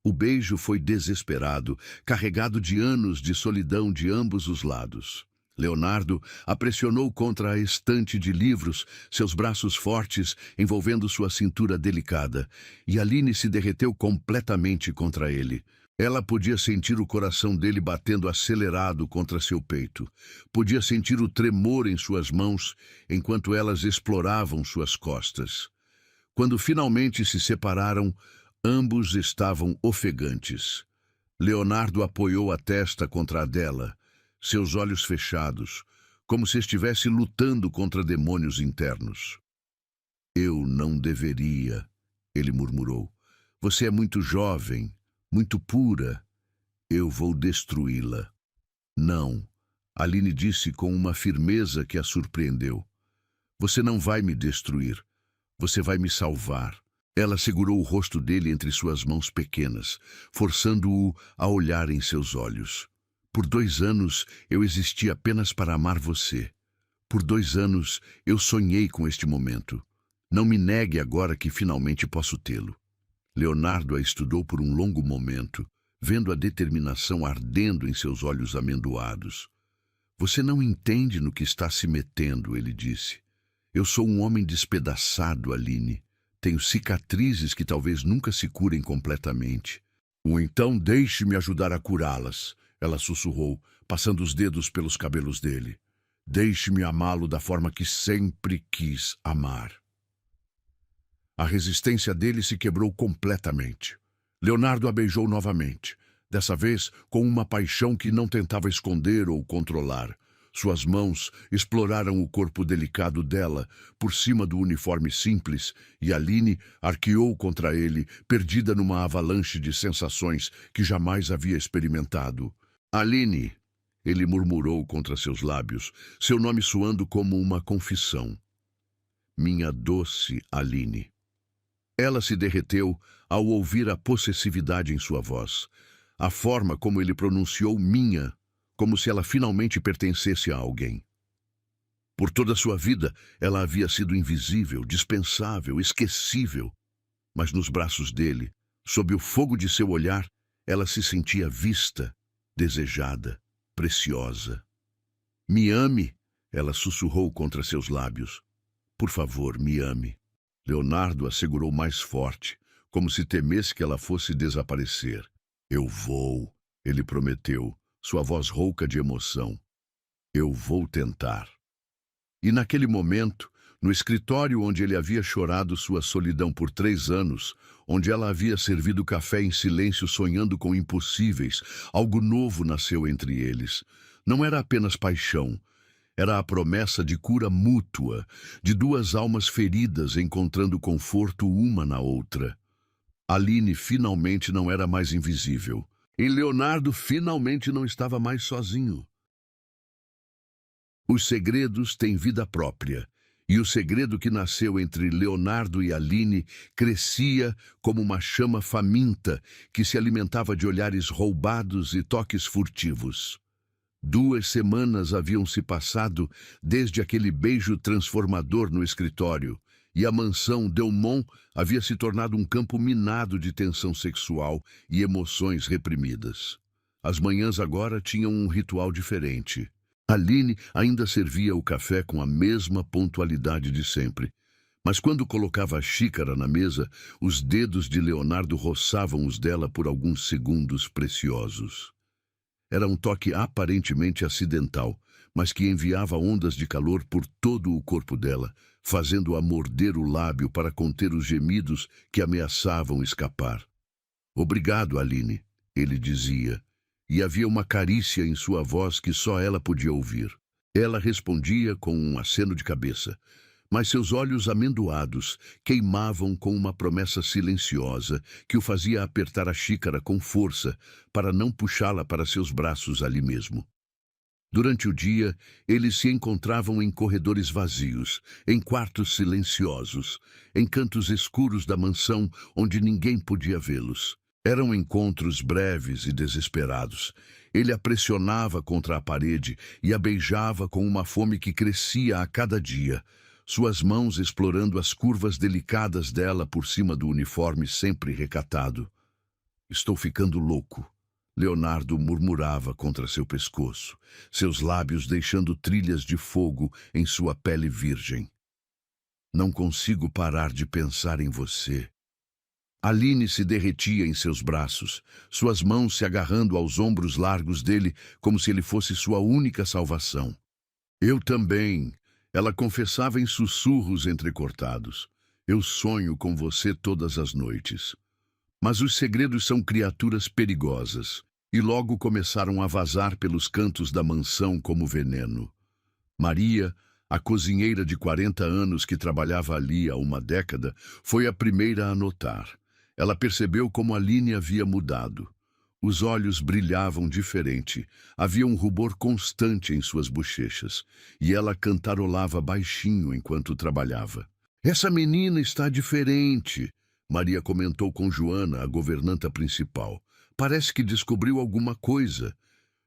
O beijo foi desesperado, carregado de anos de solidão de ambos os lados. Leonardo a pressionou contra a estante de livros, seus braços fortes envolvendo sua cintura delicada, e Aline se derreteu completamente contra ele. Ela podia sentir o coração dele batendo acelerado contra seu peito. Podia sentir o tremor em suas mãos enquanto elas exploravam suas costas. Quando finalmente se separaram, ambos estavam ofegantes. Leonardo apoiou a testa contra a dela, seus olhos fechados, como se estivesse lutando contra demônios internos. Eu não deveria, ele murmurou. Você é muito jovem, muito pura. Eu vou destruí-la. Não, Aline disse com uma firmeza que a surpreendeu. Você não vai me destruir. Você vai me salvar. Ela segurou o rosto dele entre suas mãos pequenas, forçando-o a olhar em seus olhos. Por 2 anos eu existi apenas para amar você. Por 2 anos eu sonhei com este momento. Não me negue agora que finalmente posso tê-lo. Leonardo a estudou por um longo momento, vendo a determinação ardendo em seus olhos amendoados. Você não entende no que está se metendo, ele disse. Eu sou um homem despedaçado, Aline. Tenho cicatrizes que talvez nunca se curem completamente. Ou então deixe-me ajudar a curá-las, ela sussurrou, passando os dedos pelos cabelos dele. Deixe-me amá-lo da forma que sempre quis amar. A resistência dele se quebrou completamente. Leonardo a beijou novamente, dessa vez com uma paixão que não tentava esconder ou controlar. Suas mãos exploraram o corpo delicado dela, por cima do uniforme simples, e Aline arqueou contra ele, perdida numa avalanche de sensações que jamais havia experimentado. Aline, ele murmurou contra seus lábios, seu nome soando como uma confissão. Minha doce Aline. Ela se derreteu ao ouvir a possessividade em sua voz. a forma como ele pronunciou minha, como se ela finalmente pertencesse a alguém. Por toda a sua vida, ela havia sido invisível, dispensável, esquecível. Mas nos braços dele, sob o fogo de seu olhar, ela se sentia vista, desejada, preciosa. Me ame, ela sussurrou contra seus lábios. Por favor, me ame. Leonardo a segurou mais forte, como se temesse que ela fosse desaparecer. Eu vou, ele prometeu, sua voz rouca de emoção. Eu vou tentar. E naquele momento, no escritório onde ele havia chorado sua solidão por 3 anos, onde ela havia servido café em silêncio sonhando com impossíveis, algo novo nasceu entre eles. Não era apenas paixão, era a promessa de cura mútua, de 2 almas feridas encontrando conforto uma na outra. Aline finalmente não era mais invisível, e Leonardo finalmente não estava mais sozinho. Os segredos têm vida própria, e o segredo que nasceu entre Leonardo e Aline crescia como uma chama faminta que se alimentava de olhares roubados e toques furtivos. 2 semanas haviam se passado desde aquele beijo transformador no escritório, e a mansão Delmont havia se tornado um campo minado de tensão sexual e emoções reprimidas. As manhãs agora tinham um ritual diferente. Aline ainda servia o café com a mesma pontualidade de sempre, mas quando colocava a xícara na mesa, os dedos de Leonardo roçavam os dela por alguns segundos preciosos. Era um toque aparentemente acidental, mas que enviava ondas de calor por todo o corpo dela, fazendo-a morder o lábio para conter os gemidos que ameaçavam escapar. Obrigado, Aline, ele dizia. E havia uma carícia em sua voz que só ela podia ouvir. Ela respondia com um aceno de cabeça, mas seus olhos amendoados queimavam com uma promessa silenciosa que o fazia apertar a xícara com força para não puxá-la para seus braços ali mesmo. Durante o dia, eles se encontravam em corredores vazios, em quartos silenciosos, em cantos escuros da mansão onde ninguém podia vê-los. Eram encontros breves e desesperados. Ele a pressionava contra a parede e a beijava com uma fome que crescia a cada dia, suas mãos explorando as curvas delicadas dela por cima do uniforme sempre recatado. Estou ficando louco, Leonardo murmurava contra seu pescoço, seus lábios deixando trilhas de fogo em sua pele virgem. Não consigo parar de pensar em você. Aline se derretia em seus braços, suas mãos se agarrando aos ombros largos dele como se ele fosse sua única salvação. Eu também, ela confessava em sussurros entrecortados. Eu sonho com você todas as noites. Mas os segredos são criaturas perigosas, e logo começaram a vazar pelos cantos da mansão como veneno. Maria, a cozinheira de 40 anos que trabalhava ali há uma década, foi a primeira a notar. Ela percebeu como Aline havia mudado. Os olhos brilhavam diferente, havia um rubor constante em suas bochechas, e ela cantarolava baixinho enquanto trabalhava. Essa menina está diferente, Maria comentou com Joana, a governanta principal. Parece que descobriu alguma coisa.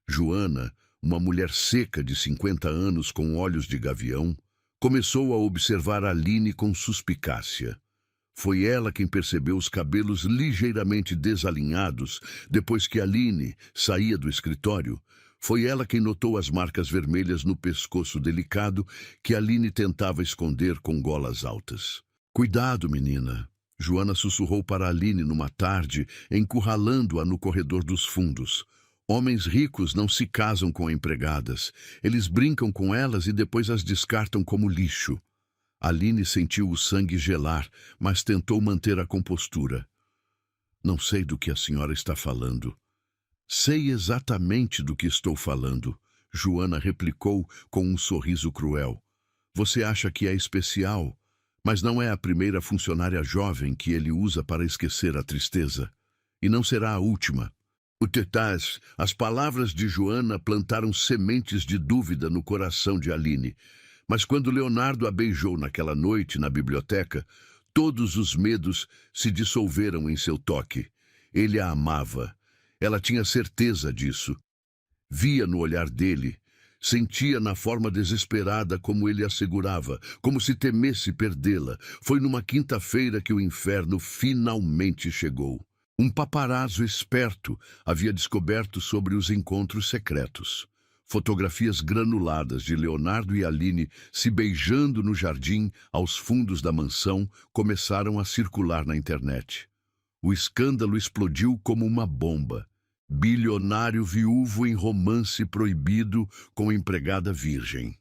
Joana, uma mulher seca de 50 anos com olhos de gavião, começou a observar Aline com suspicácia. Foi ela quem percebeu os cabelos ligeiramente desalinhados depois que Aline saía do escritório. Foi ela quem notou as marcas vermelhas no pescoço delicado que Aline tentava esconder com golas altas. Cuidado, menina, Joana sussurrou para Aline numa tarde, encurralando-a no corredor dos fundos. Homens ricos não se casam com empregadas. Eles brincam com elas e depois as descartam como lixo. Aline sentiu o sangue gelar, mas tentou manter a compostura. Não sei do que a senhora está falando. Sei exatamente do que estou falando, Joana replicou com um sorriso cruel. Você acha que é especial, mas não é a primeira funcionária jovem que ele usa para esquecer a tristeza. E não será a última. O tetás, as palavras de Joana plantaram sementes de dúvida no coração de Aline. Mas quando Leonardo a beijou naquela noite na biblioteca, todos os medos se dissolveram em seu toque. Ele a amava. Ela tinha certeza disso. Via no olhar dele, sentia na forma desesperada como ele a segurava, como se temesse perdê-la. Foi numa quinta-feira que o inferno finalmente chegou. Um paparazzo esperto havia descoberto sobre os encontros secretos. Fotografias granuladas de Leonardo e Aline se beijando no jardim aos fundos da mansão começaram a circular na internet. O escândalo explodiu como uma bomba. Bilionário viúvo em romance proibido com empregada virgem.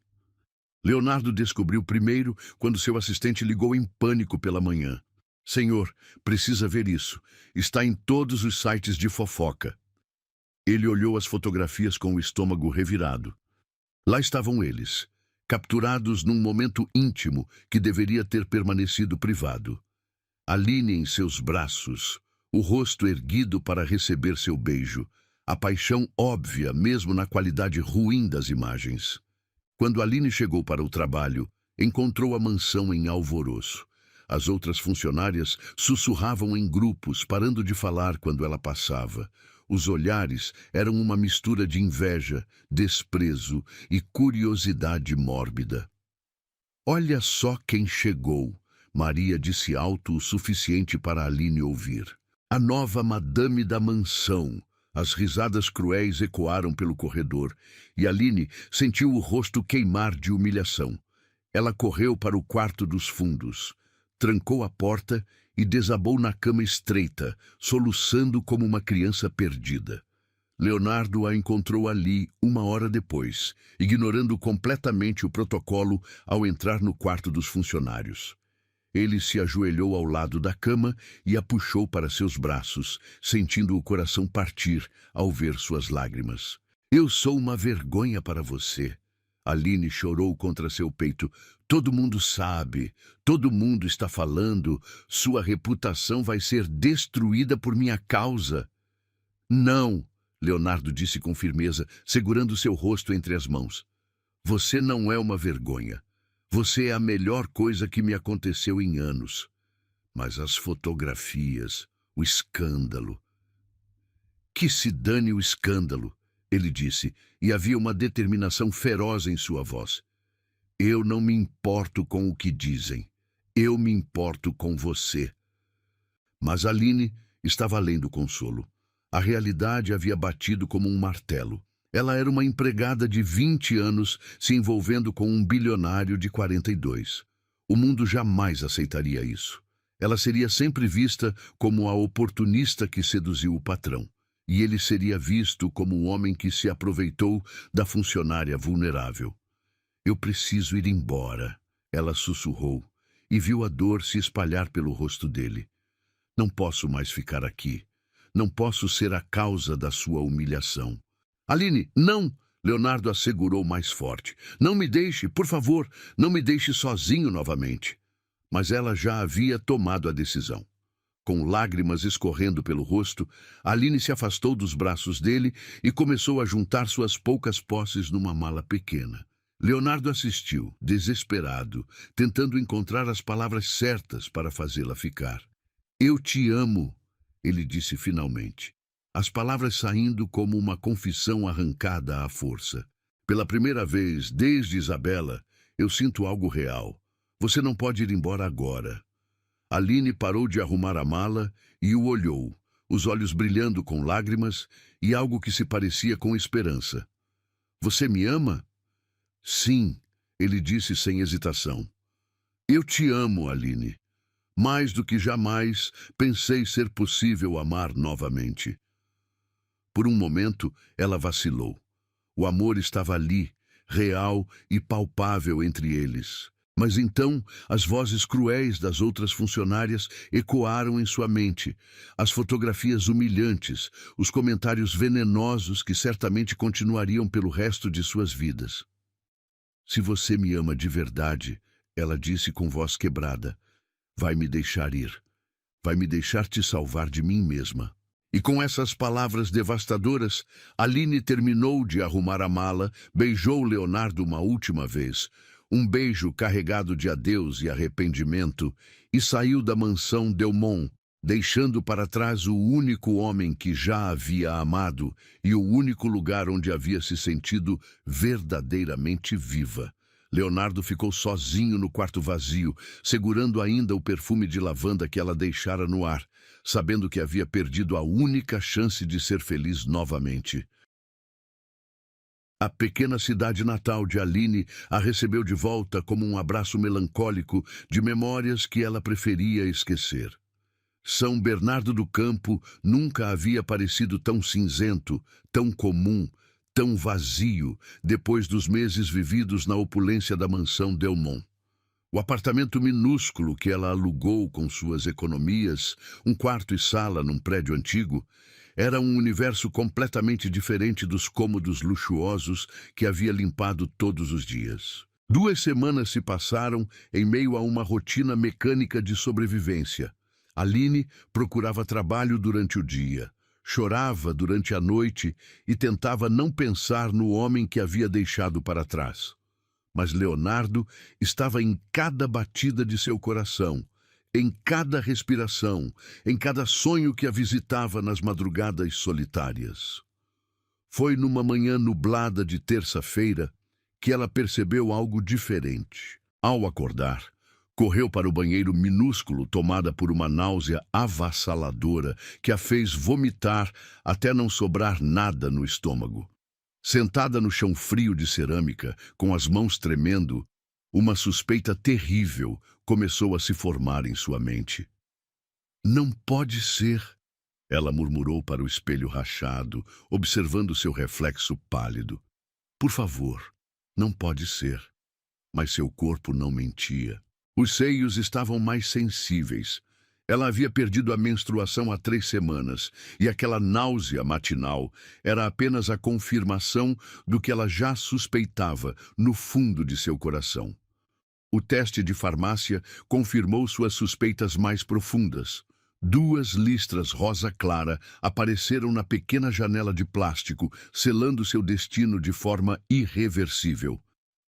Leonardo descobriu primeiro quando seu assistente ligou em pânico pela manhã. Senhor, precisa ver isso. Está em todos os sites de fofoca. Ele olhou as fotografias com o estômago revirado. Lá estavam eles, capturados num momento íntimo que deveria ter permanecido privado. Aline em seus braços, o rosto erguido para receber seu beijo, a paixão óbvia mesmo na qualidade ruim das imagens. Quando Aline chegou para o trabalho, encontrou a mansão em alvoroço. As outras funcionárias sussurravam em grupos, parando de falar quando ela passava. Os olhares eram uma mistura de inveja, desprezo e curiosidade mórbida. Olha só quem chegou, Maria disse alto o suficiente para Aline ouvir. A nova madame da mansão. As risadas cruéis ecoaram pelo corredor, e Aline sentiu o rosto queimar de humilhação. Ela correu para o quarto dos fundos, trancou a porta e desabou na cama estreita, soluçando como uma criança perdida. Leonardo a encontrou ali 1 hora depois, ignorando completamente o protocolo ao entrar no quarto dos funcionários. Ele se ajoelhou ao lado da cama e a puxou para seus braços, sentindo o coração partir ao ver suas lágrimas. Eu sou uma vergonha para você. Aline chorou contra seu peito. Todo mundo sabe, todo mundo está falando, sua reputação vai ser destruída por minha causa. Não, Leonardo disse com firmeza, segurando seu rosto entre as mãos. Você não é uma vergonha. Você é a melhor coisa que me aconteceu em anos. Mas as fotografias, o escândalo. Que se dane o escândalo, ele disse, e havia uma determinação feroz em sua voz. Eu não me importo com o que dizem. Eu me importo com você. Mas Aline estava além do consolo. A realidade havia batido como um martelo. Ela era uma empregada de 20 anos se envolvendo com um bilionário de 42. O mundo jamais aceitaria isso. Ela seria sempre vista como a oportunista que seduziu o patrão. E ele seria visto como o homem que se aproveitou da funcionária vulnerável. Eu preciso ir embora, ela sussurrou, e viu a dor se espalhar pelo rosto dele. Não posso mais ficar aqui. Não posso ser a causa da sua humilhação. Aline, não! Leonardo assegurou mais forte. Não me deixe, por favor, não me deixe sozinho novamente. Mas ela já havia tomado a decisão. Com lágrimas escorrendo pelo rosto, Aline se afastou dos braços dele e começou a juntar suas poucas posses numa mala pequena. Leonardo assistiu, desesperado, tentando encontrar as palavras certas para fazê-la ficar. Eu te amo, ele disse finalmente. As palavras saindo como uma confissão arrancada à força. Pela primeira vez, desde Isabela, eu sinto algo real. Você não pode ir embora agora. Aline parou de arrumar a mala e o olhou, os olhos brilhando com lágrimas e algo que se parecia com esperança. Você me ama? Sim, ele disse sem hesitação. Eu te amo, Aline. Mais do que jamais pensei ser possível amar novamente. Por um momento, ela vacilou. O amor estava ali, real e palpável entre eles. Mas então, as vozes cruéis das outras funcionárias ecoaram em sua mente. As fotografias humilhantes, os comentários venenosos que certamente continuariam pelo resto de suas vidas. Se você me ama de verdade, ela disse com voz quebrada, vai me deixar ir. Vai me deixar te salvar de mim mesma. E com essas palavras devastadoras, Aline terminou de arrumar a mala, beijou Leonardo uma última vez, um beijo carregado de adeus e arrependimento, e saiu da mansão Delmont, deixando para trás o único homem que já havia amado e o único lugar onde havia se sentido verdadeiramente viva. Leonardo ficou sozinho no quarto vazio, segurando ainda o perfume de lavanda que ela deixara no ar, sabendo que havia perdido a única chance de ser feliz novamente. A pequena cidade natal de Aline a recebeu de volta como um abraço melancólico de memórias que ela preferia esquecer. São Bernardo do Campo nunca havia parecido tão cinzento, tão comum, tão vazio, depois dos meses vividos na opulência da mansão Delmont. O apartamento minúsculo que ela alugou com suas economias, um quarto e sala num prédio antigo, era um universo completamente diferente dos cômodos luxuosos que havia limpado todos os dias. 2 semanas se passaram em meio a uma rotina mecânica de sobrevivência. Aline procurava trabalho durante o dia, chorava durante a noite e tentava não pensar no homem que havia deixado para trás. Mas Leonardo estava em cada batida de seu coração, em cada respiração, em cada sonho que a visitava nas madrugadas solitárias. Foi numa manhã nublada de terça-feira que ela percebeu algo diferente. Ao acordar, correu para o banheiro minúsculo, tomada por uma náusea avassaladora que a fez vomitar até não sobrar nada no estômago. Sentada no chão frio de cerâmica, com as mãos tremendo, uma suspeita terrível começou a se formar em sua mente. Não pode ser, ela murmurou para o espelho rachado, observando seu reflexo pálido. Por favor, não pode ser. Mas seu corpo não mentia. Os seios estavam mais sensíveis. Ela havia perdido a menstruação há 3 semanas, e aquela náusea matinal era apenas a confirmação do que ela já suspeitava no fundo de seu coração. O teste de farmácia confirmou suas suspeitas mais profundas. 2 listras rosa clara apareceram na pequena janela de plástico, selando seu destino de forma irreversível.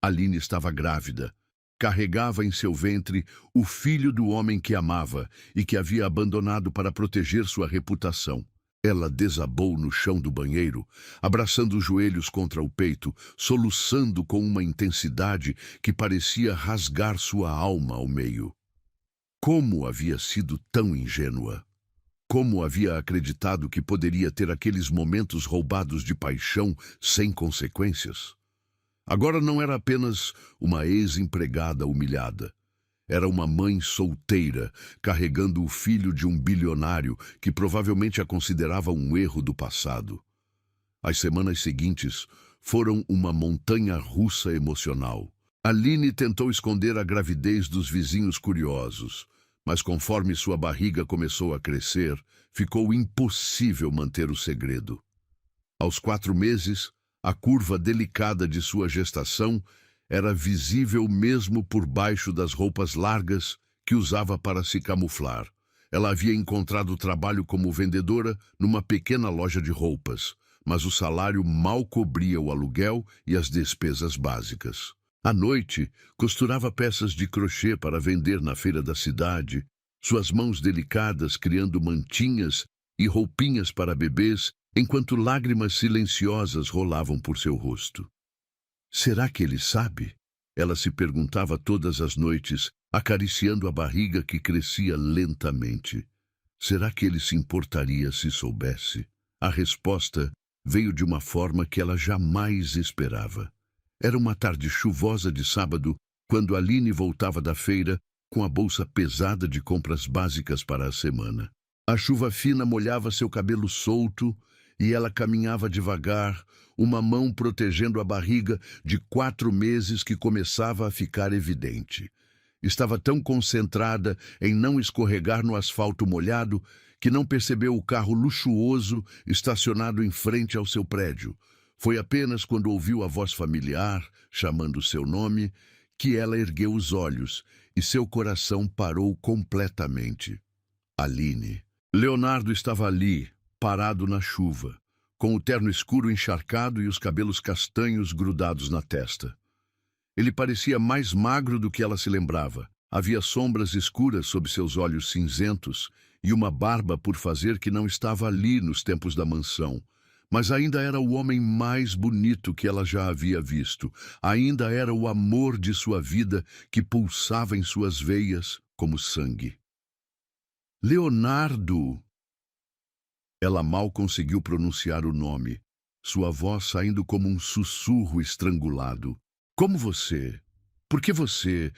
Aline estava grávida. Carregava em seu ventre o filho do homem que amava e que havia abandonado para proteger sua reputação. Ela desabou no chão do banheiro, abraçando os joelhos contra o peito, soluçando com uma intensidade que parecia rasgar sua alma ao meio. Como havia sido tão ingênua? Como havia acreditado que poderia ter aqueles momentos roubados de paixão sem consequências? Agora não era apenas uma ex-empregada humilhada. Era uma mãe solteira, carregando o filho de um bilionário que provavelmente a considerava um erro do passado. As semanas seguintes foram uma montanha-russa emocional. Aline tentou esconder a gravidez dos vizinhos curiosos, mas conforme sua barriga começou a crescer, ficou impossível manter o segredo. Aos 4 meses, a curva delicada de sua gestação era visível mesmo por baixo das roupas largas que usava para se camuflar. Ela havia encontrado trabalho como vendedora numa pequena loja de roupas, mas o salário mal cobria o aluguel e as despesas básicas. À noite, costurava peças de crochê para vender na feira da cidade, suas mãos delicadas criando mantinhas e roupinhas para bebês, enquanto lágrimas silenciosas rolavam por seu rosto. Será que ele sabe? Ela se perguntava todas as noites, acariciando a barriga que crescia lentamente. Será que ele se importaria se soubesse? A resposta veio de uma forma que ela jamais esperava. Era uma tarde chuvosa de sábado, quando Aline voltava da feira com a bolsa pesada de compras básicas para a semana. A chuva fina molhava seu cabelo solto e ela caminhava devagar, uma mão protegendo a barriga de 4 meses que começava a ficar evidente. Estava tão concentrada em não escorregar no asfalto molhado que não percebeu o carro luxuoso estacionado em frente ao seu prédio. Foi apenas quando ouviu a voz familiar, chamando seu nome, que ela ergueu os olhos e seu coração parou completamente. Aline. Leonardo estava ali, parado na chuva, com o terno escuro encharcado e os cabelos castanhos grudados na testa. Ele parecia mais magro do que ela se lembrava. Havia sombras escuras sob seus olhos cinzentos e uma barba por fazer que não estava ali nos tempos da mansão. Mas ainda era o homem mais bonito que ela já havia visto. Ainda era o amor de sua vida que pulsava em suas veias como sangue. Leonardo! Ela mal conseguiu pronunciar o nome, sua voz saindo como um sussurro estrangulado. Como você? Por que você?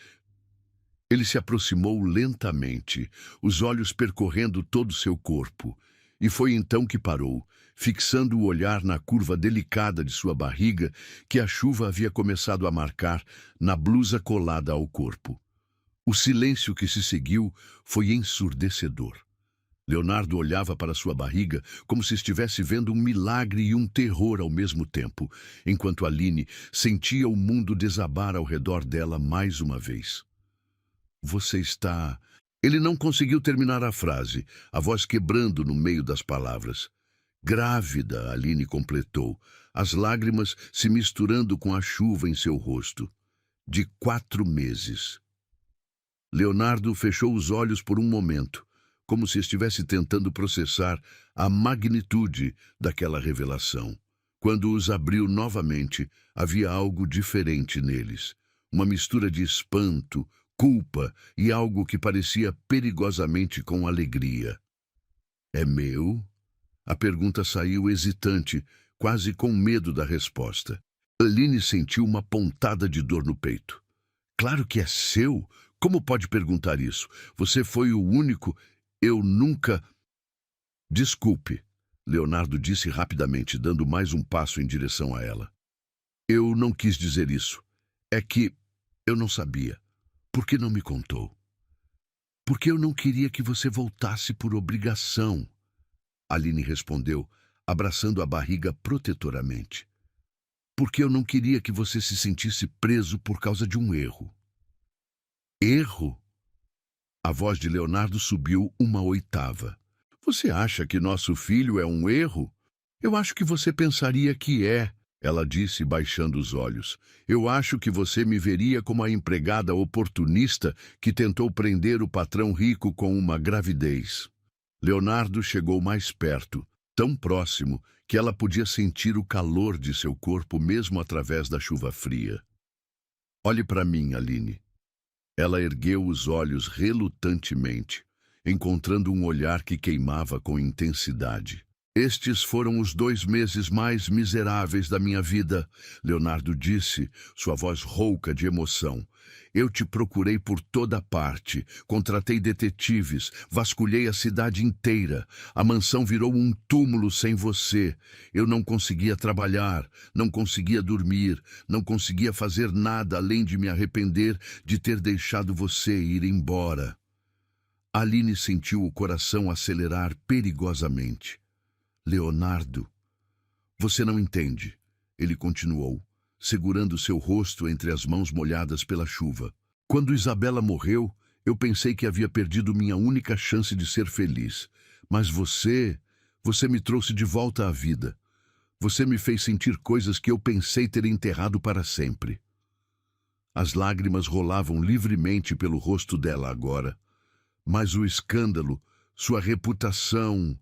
Ele se aproximou lentamente, os olhos percorrendo todo seu corpo. E foi então que parou, fixando o olhar na curva delicada de sua barriga que a chuva havia começado a marcar na blusa colada ao corpo. O silêncio que se seguiu foi ensurdecedor. Leonardo olhava para sua barriga como se estivesse vendo um milagre e um terror ao mesmo tempo, enquanto Aline sentia o mundo desabar ao redor dela mais uma vez. Você está... Ele não conseguiu terminar a frase, a voz quebrando no meio das palavras. Grávida, Aline completou, as lágrimas se misturando com a chuva em seu rosto. De 4 meses. Leonardo fechou os olhos por um momento, como se estivesse tentando processar a magnitude daquela revelação. Quando os abriu novamente, havia algo diferente neles. Uma mistura de espanto, culpa e algo que parecia perigosamente com alegria. É meu? A pergunta saiu hesitante, quase com medo da resposta. Aline sentiu uma pontada de dor no peito. Claro que é seu! Como pode perguntar isso? Você foi o único... Eu nunca... Desculpe, Leonardo disse rapidamente, dando mais um passo em direção a ela. Eu não quis dizer isso. É que eu não sabia. Por que não me contou? Porque eu não queria que você voltasse por obrigação, Aline respondeu, abraçando a barriga protetoramente. Porque eu não queria que você se sentisse preso por causa de um erro. Erro? A voz de Leonardo subiu uma oitava. Você acha que nosso filho é um erro? Eu acho que você pensaria que é, ela disse, baixando os olhos. Eu acho que você me veria como a empregada oportunista que tentou prender o patrão rico com uma gravidez. Leonardo chegou mais perto, tão próximo que ela podia sentir o calor de seu corpo mesmo através da chuva fria. Olhe para mim, Aline. Ela ergueu os olhos relutantemente, encontrando um olhar que queimava com intensidade. Estes foram os 2 meses mais miseráveis da minha vida, Leonardo disse, sua voz rouca de emoção. Eu te procurei por toda parte, contratei detetives, vasculhei a cidade inteira. A mansão virou um túmulo sem você. Eu não conseguia trabalhar, não conseguia dormir, não conseguia fazer nada além de me arrepender de ter deixado você ir embora. Aline sentiu o coração acelerar perigosamente. Leonardo, você não entende, ele continuou, segurando seu rosto entre as mãos molhadas pela chuva. Quando Isabela morreu, eu pensei que havia perdido minha única chance de ser feliz. Mas você me trouxe de volta à vida. Você me fez sentir coisas que eu pensei ter enterrado para sempre. As lágrimas rolavam livremente pelo rosto dela agora. Mas o escândalo, sua reputação...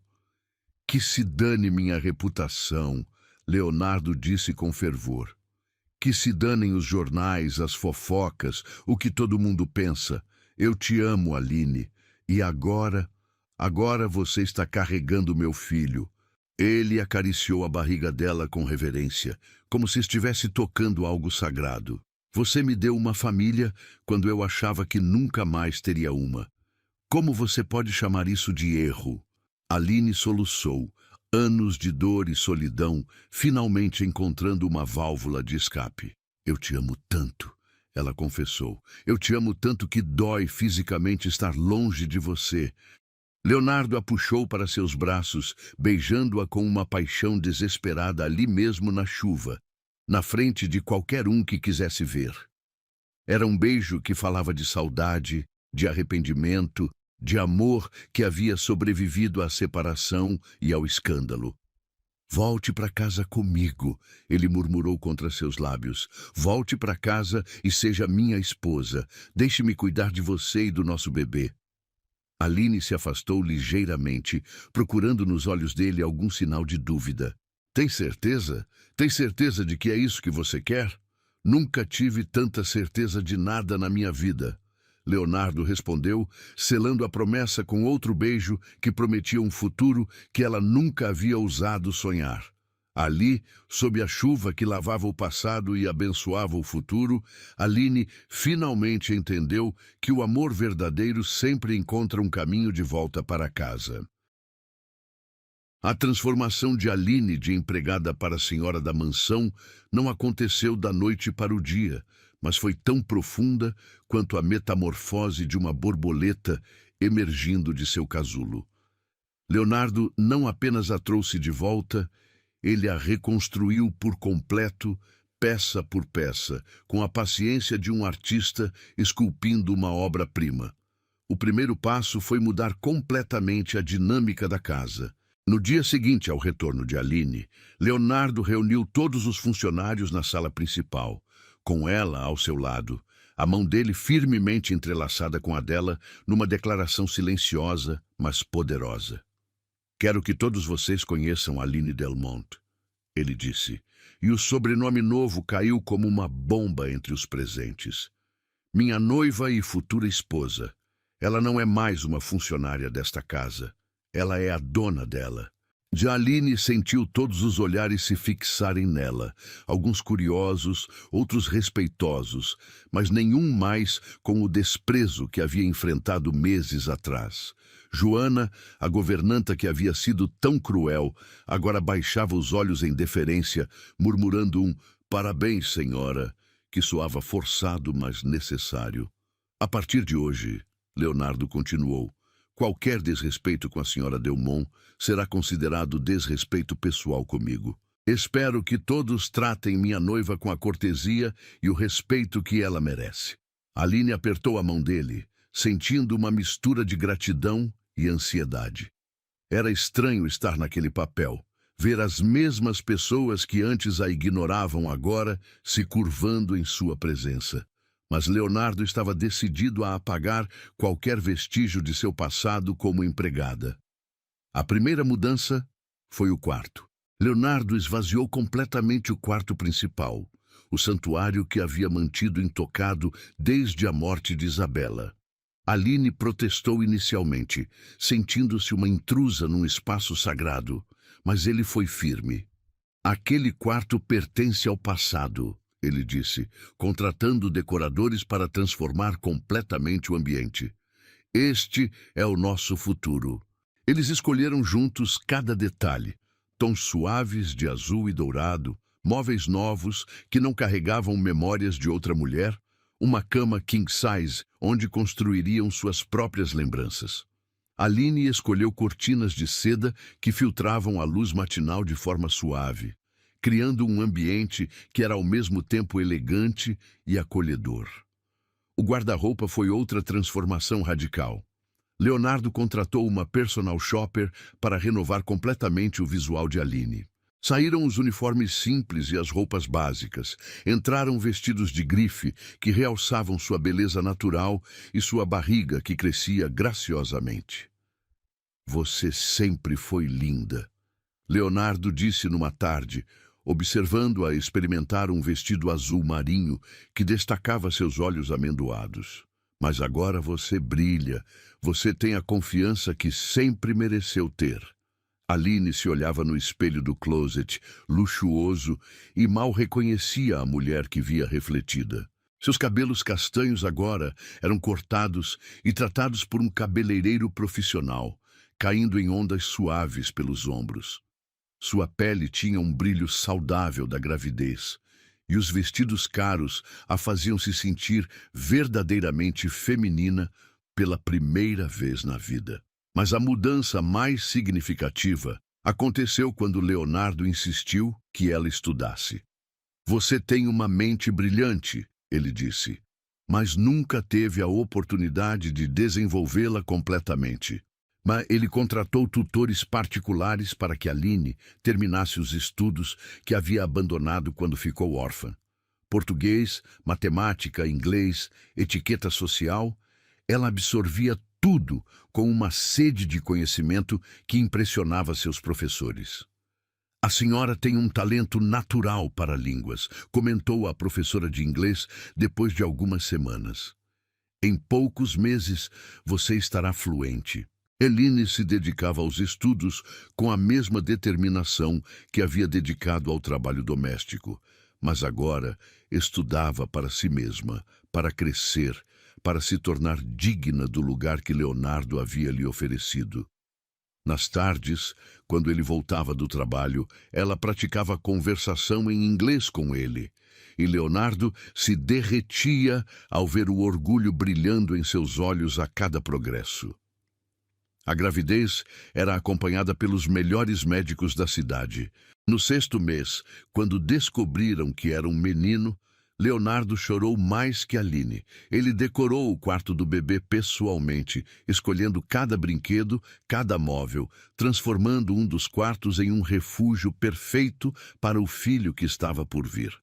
Que se dane minha reputação, Leonardo disse com fervor. Que se danem os jornais, as fofocas, o que todo mundo pensa. Eu te amo, Aline. E agora você está carregando meu filho. Ele acariciou a barriga dela com reverência, como se estivesse tocando algo sagrado. Você me deu uma família quando eu achava que nunca mais teria uma. Como você pode chamar isso de erro? Aline soluçou, anos de dor e solidão, finalmente encontrando uma válvula de escape. Eu te amo tanto, ela confessou. Eu te amo tanto que dói fisicamente estar longe de você. Leonardo a puxou para seus braços, beijando-a com uma paixão desesperada ali mesmo na chuva, na frente de qualquer um que quisesse ver. Era um beijo que falava de saudade, de arrependimento, de amor que havia sobrevivido à separação e ao escândalo. Volte para casa comigo, ele murmurou contra seus lábios. Volte para casa e seja minha esposa. Deixe-me cuidar de você e do nosso bebê. Aline se afastou ligeiramente, procurando nos olhos dele algum sinal de dúvida. Tem certeza? Tem certeza de que é isso que você quer? Nunca tive tanta certeza de nada na minha vida. Leonardo respondeu, selando a promessa com outro beijo que prometia um futuro que ela nunca havia ousado sonhar. Ali, sob a chuva que lavava o passado e abençoava o futuro, Aline finalmente entendeu que o amor verdadeiro sempre encontra um caminho de volta para casa. A transformação de Aline de empregada para a senhora da mansão não aconteceu da noite para o dia, mas foi tão profunda quanto a metamorfose de uma borboleta emergindo de seu casulo. Leonardo não apenas a trouxe de volta, ele a reconstruiu por completo, peça por peça, com a paciência de um artista esculpindo uma obra-prima. O primeiro passo foi mudar completamente a dinâmica da casa. No dia seguinte ao retorno de Aline, Leonardo reuniu todos os funcionários na sala principal, com ela ao seu lado, a mão dele firmemente entrelaçada com a dela, numa declaração silenciosa, mas poderosa. Quero que todos vocês conheçam Aline Delmont, ele disse, e o sobrenome novo caiu como uma bomba entre os presentes. Minha noiva e futura esposa. Ela não é mais uma funcionária desta casa. Ela é a dona dela. Aline sentiu todos os olhares se fixarem nela, alguns curiosos, outros respeitosos, mas nenhum mais com o desprezo que havia enfrentado meses atrás. Joana, a governanta que havia sido tão cruel, agora baixava os olhos em deferência, murmurando um "parabéns, senhora", que soava forçado, mas necessário. A partir de hoje, Leonardo continuou, qualquer desrespeito com a senhora Delmont será considerado desrespeito pessoal comigo. Espero que todos tratem minha noiva com a cortesia e o respeito que ela merece. Aline apertou a mão dele, sentindo uma mistura de gratidão e ansiedade. Era estranho estar naquele papel, ver as mesmas pessoas que antes a ignoravam agora se curvando em sua presença. Mas Leonardo estava decidido a apagar qualquer vestígio de seu passado como empregada. A primeira mudança foi o quarto. Leonardo esvaziou completamente o quarto principal, o santuário que havia mantido intocado desde a morte de Isabela. Aline protestou inicialmente, sentindo-se uma intrusa num espaço sagrado, mas ele foi firme. Aquele quarto pertence ao passado, ele disse, contratando decoradores para transformar completamente o ambiente. Este é o nosso futuro. Eles escolheram juntos cada detalhe, tons suaves de azul e dourado, móveis novos que não carregavam memórias de outra mulher, uma cama king size onde construiriam suas próprias lembranças. Aline escolheu cortinas de seda que filtravam a luz matinal de forma suave, criando um ambiente que era ao mesmo tempo elegante e acolhedor. O guarda-roupa foi outra transformação radical. Leonardo contratou uma personal shopper para renovar completamente o visual de Aline. Saíram os uniformes simples e as roupas básicas. Entraram vestidos de grife que realçavam sua beleza natural e sua barriga que crescia graciosamente. Você sempre foi linda, Leonardo disse numa tarde, observando-a experimentar um vestido azul marinho que destacava seus olhos amendoados. Mas agora você brilha, você tem a confiança que sempre mereceu ter. Aline se olhava no espelho do closet, luxuoso, e mal reconhecia a mulher que via refletida. Seus cabelos castanhos agora eram cortados e tratados por um cabeleireiro profissional, caindo em ondas suaves pelos ombros. Sua pele tinha um brilho saudável da gravidez, e os vestidos caros a faziam se sentir verdadeiramente feminina pela primeira vez na vida. Mas a mudança mais significativa aconteceu quando Leonardo insistiu que ela estudasse. Você tem uma mente brilhante, ele disse, mas nunca teve a oportunidade de desenvolvê-la completamente. Mas ele contratou tutores particulares para que Aline terminasse os estudos que havia abandonado quando ficou órfã. Português, matemática, inglês, etiqueta social, ela absorvia tudo com uma sede de conhecimento que impressionava seus professores. A senhora tem um talento natural para línguas, comentou a professora de inglês depois de algumas semanas. Em poucos meses, você estará fluente. Eline se dedicava aos estudos com a mesma determinação que havia dedicado ao trabalho doméstico, mas agora estudava para si mesma, para crescer, para se tornar digna do lugar que Leonardo havia lhe oferecido. Nas tardes, quando ele voltava do trabalho, ela praticava conversação em inglês com ele, e Leonardo se derretia ao ver o orgulho brilhando em seus olhos a cada progresso. A gravidez era acompanhada pelos melhores médicos da cidade. No 6º mês, quando descobriram que era um menino, Leonardo chorou mais que Aline. Ele decorou o quarto do bebê pessoalmente, escolhendo cada brinquedo, cada móvel, transformando um dos quartos em um refúgio perfeito para o filho que estava por vir.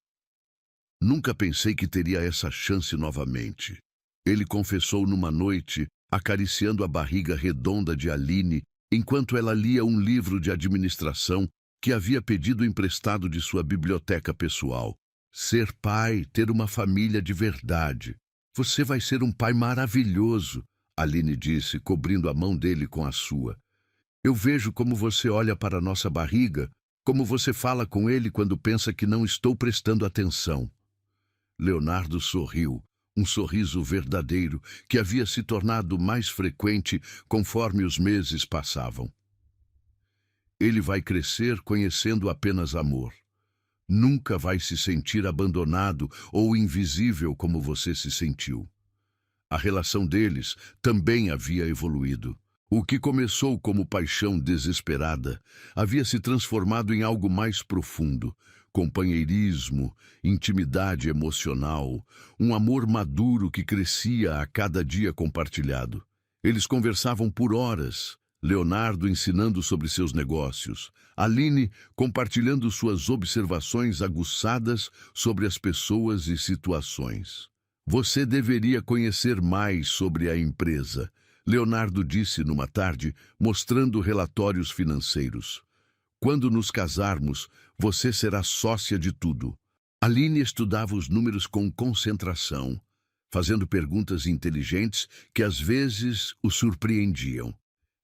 Nunca pensei que teria essa chance novamente. Ele confessou numa noite, acariciando a barriga redonda de Aline, enquanto ela lia um livro de administração que havia pedido emprestado de sua biblioteca pessoal. Ser pai, ter uma família de verdade. Você vai ser um pai maravilhoso, Aline disse, cobrindo a mão dele com a sua. Eu vejo como você olha para nossa barriga, como você fala com ele quando pensa que não estou prestando atenção. Leonardo sorriu, um sorriso verdadeiro que havia se tornado mais frequente conforme os meses passavam. Ele vai crescer conhecendo apenas amor. Nunca vai se sentir abandonado ou invisível como você se sentiu. A relação deles também havia evoluído. O que começou como paixão desesperada havia se transformado em algo mais profundo, companheirismo, intimidade emocional, um amor maduro que crescia a cada dia compartilhado. Eles conversavam por horas, Leonardo ensinando sobre seus negócios, Aline compartilhando suas observações aguçadas sobre as pessoas e situações. Você deveria conhecer mais sobre a empresa, Leonardo disse numa tarde, mostrando relatórios financeiros. Quando nos casarmos, você será sócia de tudo. Aline estudava os números com concentração, fazendo perguntas inteligentes que às vezes o surpreendiam.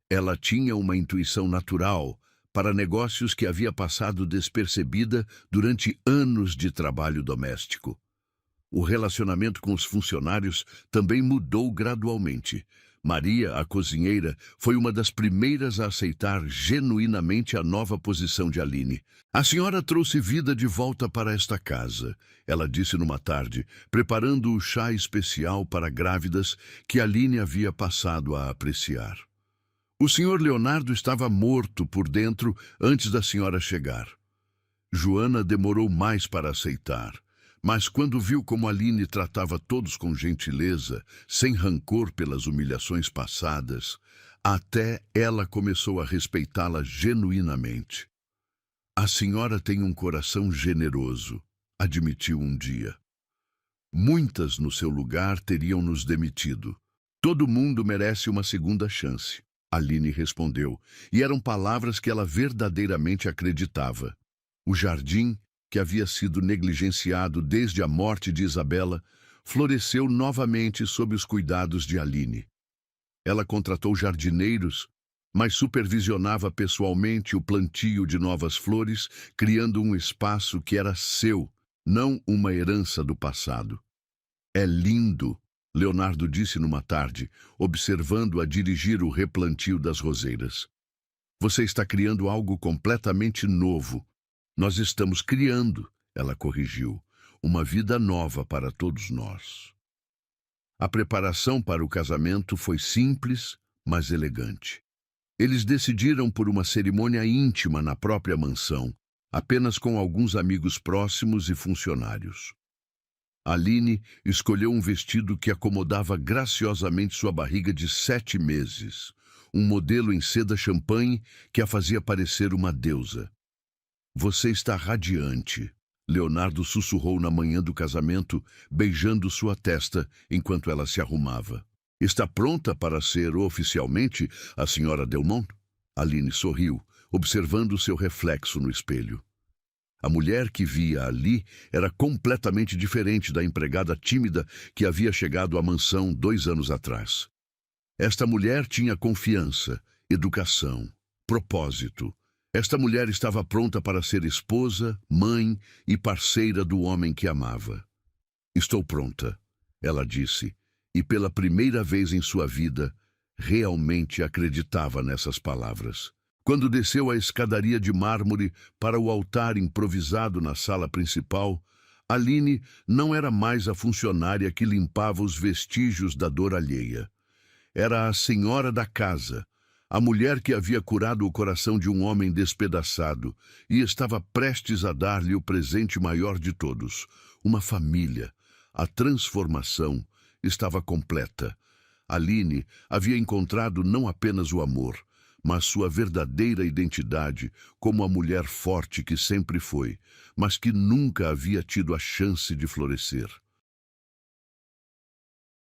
Ela tinha uma intuição natural para negócios que havia passado despercebida durante anos de trabalho doméstico. O relacionamento com os funcionários também mudou gradualmente. Maria, a cozinheira, foi uma das primeiras a aceitar genuinamente a nova posição de Aline. A senhora trouxe vida de volta para esta casa, ela disse numa tarde, preparando o chá especial para grávidas que Aline havia passado a apreciar. O senhor Leonardo estava morto por dentro antes da senhora chegar. Joana demorou mais para aceitar. Mas quando viu como Aline tratava todos com gentileza, sem rancor pelas humilhações passadas, até ela começou a respeitá-la genuinamente. A senhora tem um coração generoso, admitiu um dia. Muitas no seu lugar teriam nos demitido. Todo mundo merece uma segunda chance, Aline respondeu, e eram palavras que ela verdadeiramente acreditava. O jardim, que havia sido negligenciado desde a morte de Isabela, floresceu novamente sob os cuidados de Aline. Ela contratou jardineiros, mas supervisionava pessoalmente o plantio de novas flores, criando um espaço que era seu, não uma herança do passado. É lindo, Leonardo disse numa tarde, observando-a dirigir o replantio das roseiras. Você está criando algo completamente novo. Nós estamos criando, ela corrigiu, uma vida nova para todos nós. A preparação para o casamento foi simples, mas elegante. Eles decidiram por uma cerimônia íntima na própria mansão, apenas com alguns amigos próximos e funcionários. Aline escolheu um vestido que acomodava graciosamente sua barriga de 7 meses, um modelo em seda champanhe que a fazia parecer uma deusa. Você está radiante, Leonardo sussurrou na manhã do casamento, beijando sua testa enquanto ela se arrumava. Está pronta para ser oficialmente a senhora Delmont? Aline sorriu, observando seu reflexo no espelho. A mulher que via ali era completamente diferente da empregada tímida que havia chegado à mansão 2 anos atrás. Esta mulher tinha confiança, educação, propósito. Esta mulher estava pronta para ser esposa, mãe e parceira do homem que amava. Estou pronta, ela disse, e pela primeira vez em sua vida, realmente acreditava nessas palavras. Quando desceu a escadaria de mármore para o altar improvisado na sala principal, Aline não era mais a funcionária que limpava os vestígios da dor alheia. Era a senhora da casa, a mulher que havia curado o coração de um homem despedaçado e estava prestes a dar-lhe o presente maior de todos, uma família. A transformação estava completa. Aline havia encontrado não apenas o amor, mas sua verdadeira identidade como a mulher forte que sempre foi, mas que nunca havia tido a chance de florescer.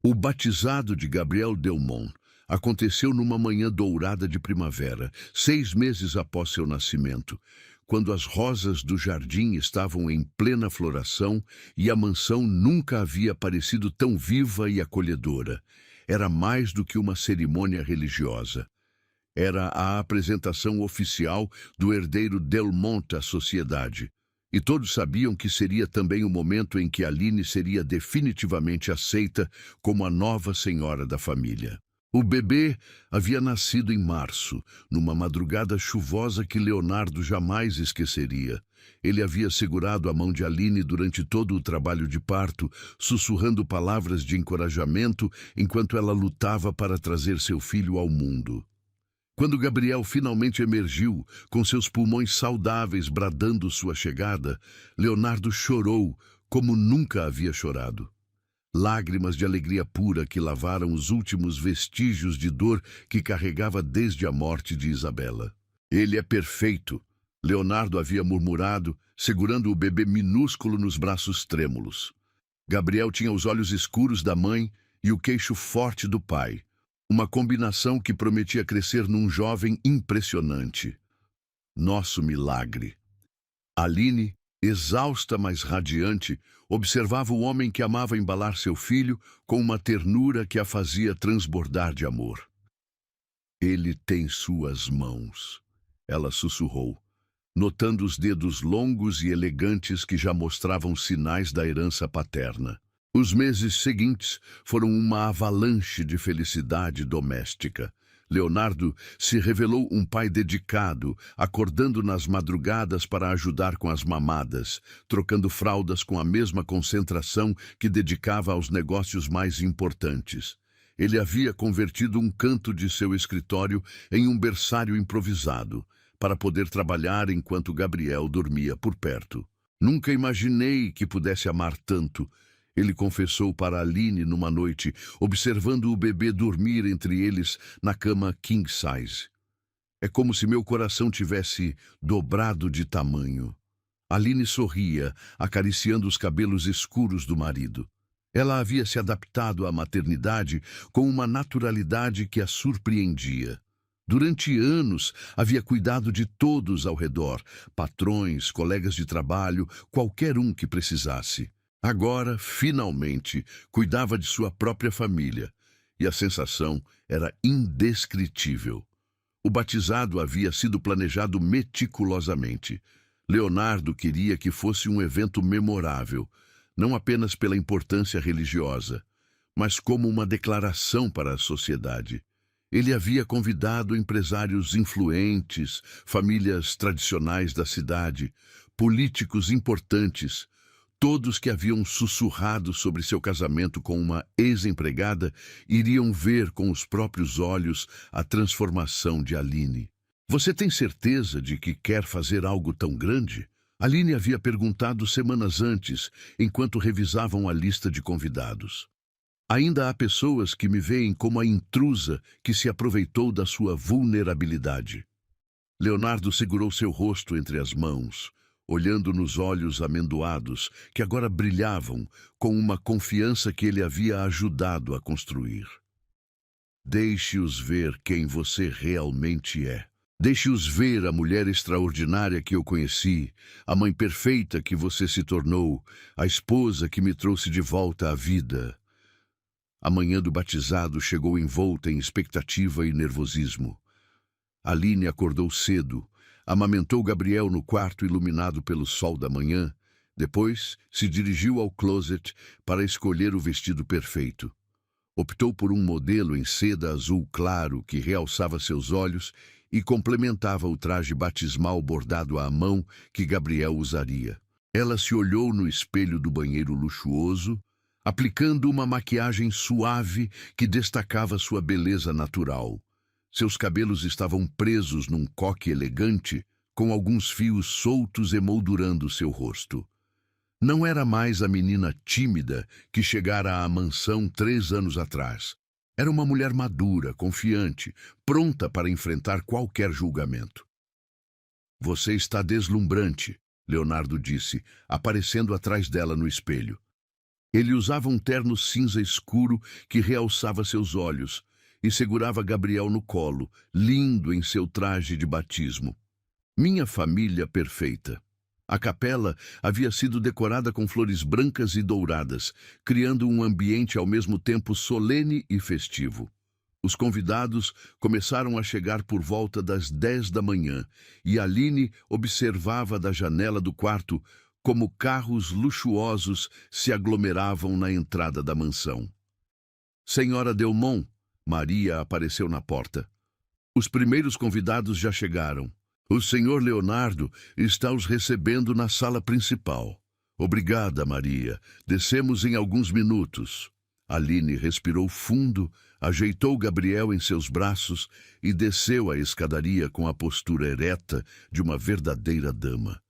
O batizado de Gabriel Delmont aconteceu numa manhã dourada de primavera, 6 meses após seu nascimento, quando as rosas do jardim estavam em plena floração e a mansão nunca havia parecido tão viva e acolhedora. Era mais do que uma cerimônia religiosa. Era a apresentação oficial do herdeiro Delmont à sociedade. E todos sabiam que seria também o momento em que Aline seria definitivamente aceita como a nova senhora da família. O bebê havia nascido em março, numa madrugada chuvosa que Leonardo jamais esqueceria. Ele havia segurado a mão de Aline durante todo o trabalho de parto, sussurrando palavras de encorajamento enquanto ela lutava para trazer seu filho ao mundo. Quando Gabriel finalmente emergiu, com seus pulmões saudáveis bradando sua chegada, Leonardo chorou como nunca havia chorado. Lágrimas de alegria pura que lavaram os últimos vestígios de dor que carregava desde a morte de Isabela. Ele é perfeito, Leonardo havia murmurado, segurando o bebê minúsculo nos braços trêmulos. Gabriel tinha os olhos escuros da mãe e o queixo forte do pai. Uma combinação que prometia crescer num jovem impressionante. Nosso milagre. Aline, exausta mas radiante, observava o homem que amava embalar seu filho com uma ternura que a fazia transbordar de amor. Ele tem suas mãos, ela sussurrou, notando os dedos longos e elegantes que já mostravam sinais da herança paterna. Os meses seguintes foram uma avalanche de felicidade doméstica. Leonardo se revelou um pai dedicado, acordando nas madrugadas para ajudar com as mamadas, trocando fraldas com a mesma concentração que dedicava aos negócios mais importantes. Ele havia convertido um canto de seu escritório em um berçário improvisado, para poder trabalhar enquanto Gabriel dormia por perto. Nunca imaginei que pudesse amar tanto, ele confessou para Aline numa noite, observando o bebê dormir entre eles na cama king size. É como se meu coração tivesse dobrado de tamanho. Aline sorria, acariciando os cabelos escuros do marido. Ela havia se adaptado à maternidade com uma naturalidade que a surpreendia. Durante anos, havia cuidado de todos ao redor, patrões, colegas de trabalho, qualquer um que precisasse. Agora, finalmente, cuidava de sua própria família, e a sensação era indescritível. O batizado havia sido planejado meticulosamente. Leonardo queria que fosse um evento memorável, não apenas pela importância religiosa, mas como uma declaração para a sociedade. Ele havia convidado empresários influentes, famílias tradicionais da cidade, políticos importantes. Todos que haviam sussurrado sobre seu casamento com uma ex-empregada iriam ver com os próprios olhos a transformação de Aline. Você tem certeza de que quer fazer algo tão grande? Aline havia perguntado semanas antes, enquanto revisavam a lista de convidados. Ainda há pessoas que me veem como a intrusa que se aproveitou da sua vulnerabilidade. Leonardo segurou seu rosto entre as mãos, olhando nos olhos amendoados, que agora brilhavam com uma confiança que ele havia ajudado a construir. Deixe-os ver quem você realmente é. Deixe-os ver a mulher extraordinária que eu conheci, a mãe perfeita que você se tornou, a esposa que me trouxe de volta à vida. A manhã do batizado chegou envolta em expectativa e nervosismo. Aline acordou cedo, amamentou Gabriel no quarto iluminado pelo sol da manhã. Depois, se dirigiu ao closet para escolher o vestido perfeito. Optou por um modelo em seda azul claro que realçava seus olhos e complementava o traje batismal bordado à mão que Gabriel usaria. Ela se olhou no espelho do banheiro luxuoso, aplicando uma maquiagem suave que destacava sua beleza natural. Seus cabelos estavam presos num coque elegante, com alguns fios soltos emoldurando seu rosto. Não era mais a menina tímida que chegara à mansão 3 anos atrás. Era uma mulher madura, confiante, pronta para enfrentar qualquer julgamento. Você está deslumbrante, Leonardo disse, aparecendo atrás dela no espelho. Ele usava um terno cinza escuro que realçava seus olhos e segurava Gabriel no colo, lindo em seu traje de batismo. Minha família perfeita. A capela havia sido decorada com flores brancas e douradas, criando um ambiente ao mesmo tempo solene e festivo. Os convidados começaram a chegar por volta das 10 da manhã e Aline observava da janela do quarto como carros luxuosos se aglomeravam na entrada da mansão. Senhora Delmont, Maria apareceu na porta. Os primeiros convidados já chegaram. O senhor Leonardo está os recebendo na sala principal. Obrigada, Maria. Descemos em alguns minutos. Aline respirou fundo, ajeitou Gabriel em seus braços e desceu a escadaria com a postura ereta de uma verdadeira dama.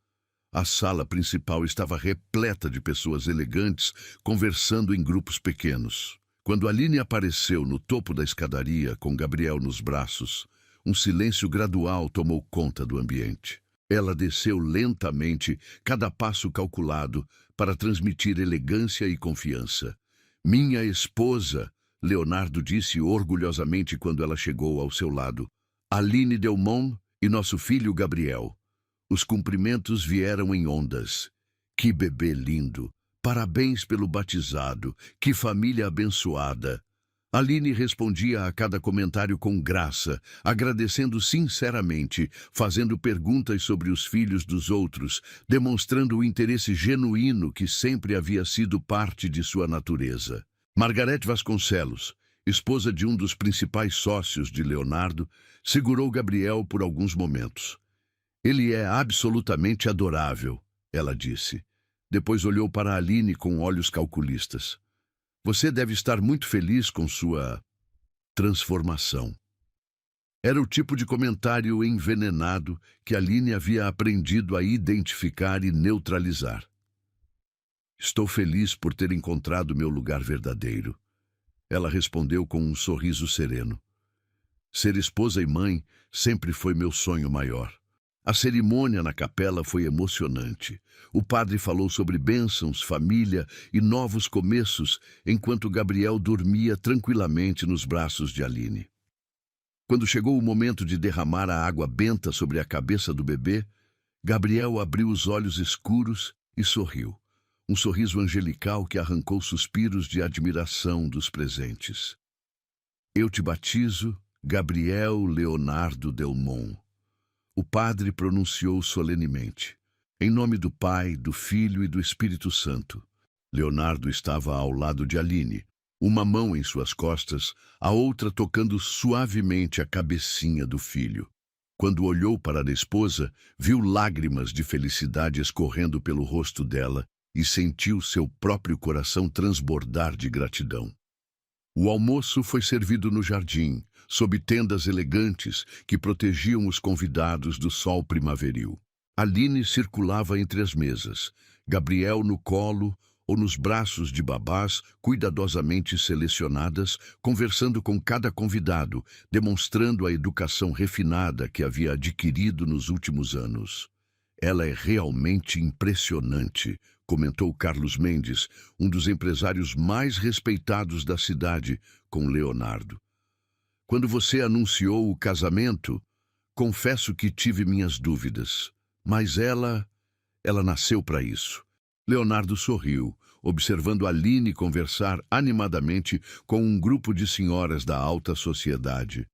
A sala principal estava repleta de pessoas elegantes conversando em grupos pequenos. Quando Aline apareceu no topo da escadaria com Gabriel nos braços, um silêncio gradual tomou conta do ambiente. Ela desceu lentamente, cada passo calculado, para transmitir elegância e confiança. Minha esposa, Leonardo disse orgulhosamente quando ela chegou ao seu lado. Aline Delmont e nosso filho Gabriel. Os cumprimentos vieram em ondas. Que bebê lindo! Parabéns pelo batizado! Que família abençoada! Aline respondia a cada comentário com graça, agradecendo sinceramente, fazendo perguntas sobre os filhos dos outros, demonstrando o interesse genuíno que sempre havia sido parte de sua natureza. Margarete Vasconcelos, esposa de um dos principais sócios de Leonardo, segurou Gabriel por alguns momentos. Ele é absolutamente adorável, ela disse. Depois olhou para Aline com olhos calculistas. Você deve estar muito feliz com sua transformação. Era o tipo de comentário envenenado que Aline havia aprendido a identificar e neutralizar. Estou feliz por ter encontrado meu lugar verdadeiro. Ela respondeu com um sorriso sereno. Ser esposa e mãe sempre foi meu sonho maior. A cerimônia na capela foi emocionante. O padre falou sobre bênçãos, família e novos começos, enquanto Gabriel dormia tranquilamente nos braços de Aline. Quando chegou o momento de derramar a água benta sobre a cabeça do bebê, Gabriel abriu os olhos escuros e sorriu. Um sorriso angelical que arrancou suspiros de admiração dos presentes. Eu te batizo, Gabriel Leonardo Delmont. O padre pronunciou solenemente. Em nome do Pai, do Filho e do Espírito Santo. Leonardo estava ao lado de Aline, uma mão em suas costas, a outra tocando suavemente a cabecinha do filho. Quando olhou para a esposa, viu lágrimas de felicidade escorrendo pelo rosto dela e sentiu seu próprio coração transbordar de gratidão. O almoço foi servido no jardim, sob tendas elegantes que protegiam os convidados do sol primaveril. Aline circulava entre as mesas, Gabriel no colo ou nos braços de babás cuidadosamente selecionadas, conversando com cada convidado, demonstrando a educação refinada que havia adquirido nos últimos anos. Ela é realmente impressionante, comentou Carlos Mendes, um dos empresários mais respeitados da cidade, com Leonardo. Quando você anunciou o casamento, confesso que tive minhas dúvidas, mas ela nasceu para isso. Leonardo sorriu, observando Aline conversar animadamente com um grupo de senhoras da alta sociedade.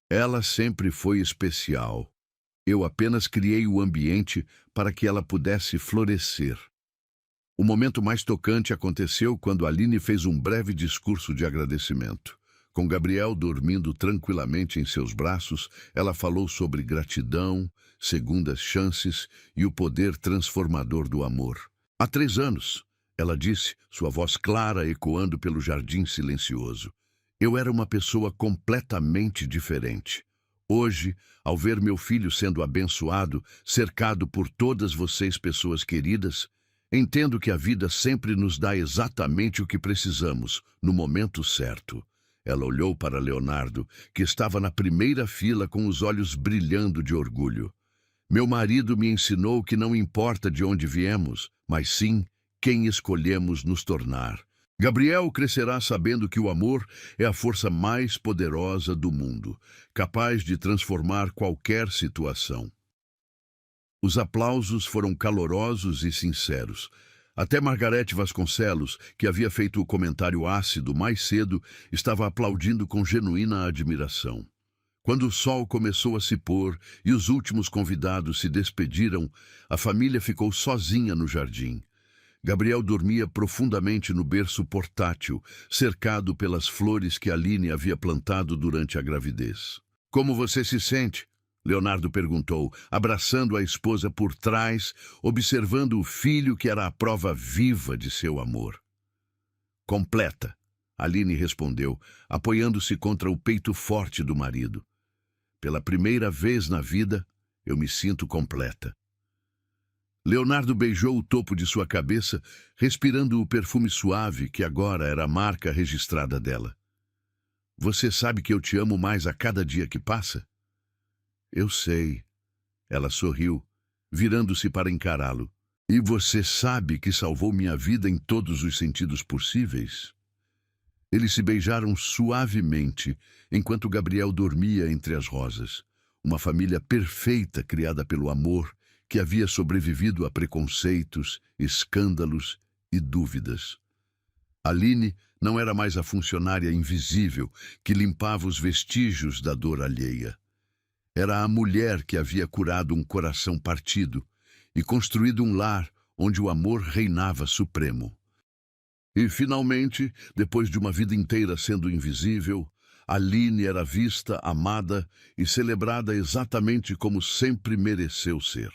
Ela sempre foi especial. Eu apenas criei o ambiente para que ela pudesse florescer. O momento mais tocante aconteceu quando Aline fez um breve discurso de agradecimento. Com Gabriel dormindo tranquilamente em seus braços, ela falou sobre gratidão, segundas chances e o poder transformador do amor. Há 3 anos, ela disse, sua voz clara ecoando pelo jardim silencioso. Eu era uma pessoa completamente diferente. Hoje, ao ver meu filho sendo abençoado, cercado por todas vocês, pessoas queridas, entendo que a vida sempre nos dá exatamente o que precisamos, no momento certo. Ela olhou para Leonardo, que estava na primeira fila com os olhos brilhando de orgulho. Meu marido me ensinou que não importa de onde viemos, mas sim quem escolhemos nos tornar. Gabriel crescerá sabendo que o amor é a força mais poderosa do mundo, capaz de transformar qualquer situação. Os aplausos foram calorosos e sinceros. Até Margarete Vasconcelos, que havia feito o comentário ácido mais cedo, estava aplaudindo com genuína admiração. Quando o sol começou a se pôr e os últimos convidados se despediram, a família ficou sozinha no jardim. Gabriel dormia profundamente no berço portátil, cercado pelas flores que Aline havia plantado durante a gravidez. Como você se sente? Leonardo perguntou, abraçando a esposa por trás, observando o filho que era a prova viva de seu amor. Completa, Aline respondeu, apoiando-se contra o peito forte do marido. Pela primeira vez na vida, eu me sinto completa. Leonardo beijou o topo de sua cabeça, respirando o perfume suave que agora era a marca registrada dela. Você sabe que eu te amo mais a cada dia que passa? Eu sei. Ela sorriu, virando-se para encará-lo. E você sabe que salvou minha vida em todos os sentidos possíveis? Eles se beijaram suavemente, enquanto Gabriel dormia entre as rosas. Uma família perfeita criada pelo amor, que havia sobrevivido a preconceitos, escândalos e dúvidas. Aline não era mais a funcionária invisível que limpava os vestígios da dor alheia. Era a mulher que havia curado um coração partido e construído um lar onde o amor reinava supremo. E, finalmente, depois de uma vida inteira sendo invisível, Aline era vista, amada e celebrada exatamente como sempre mereceu ser.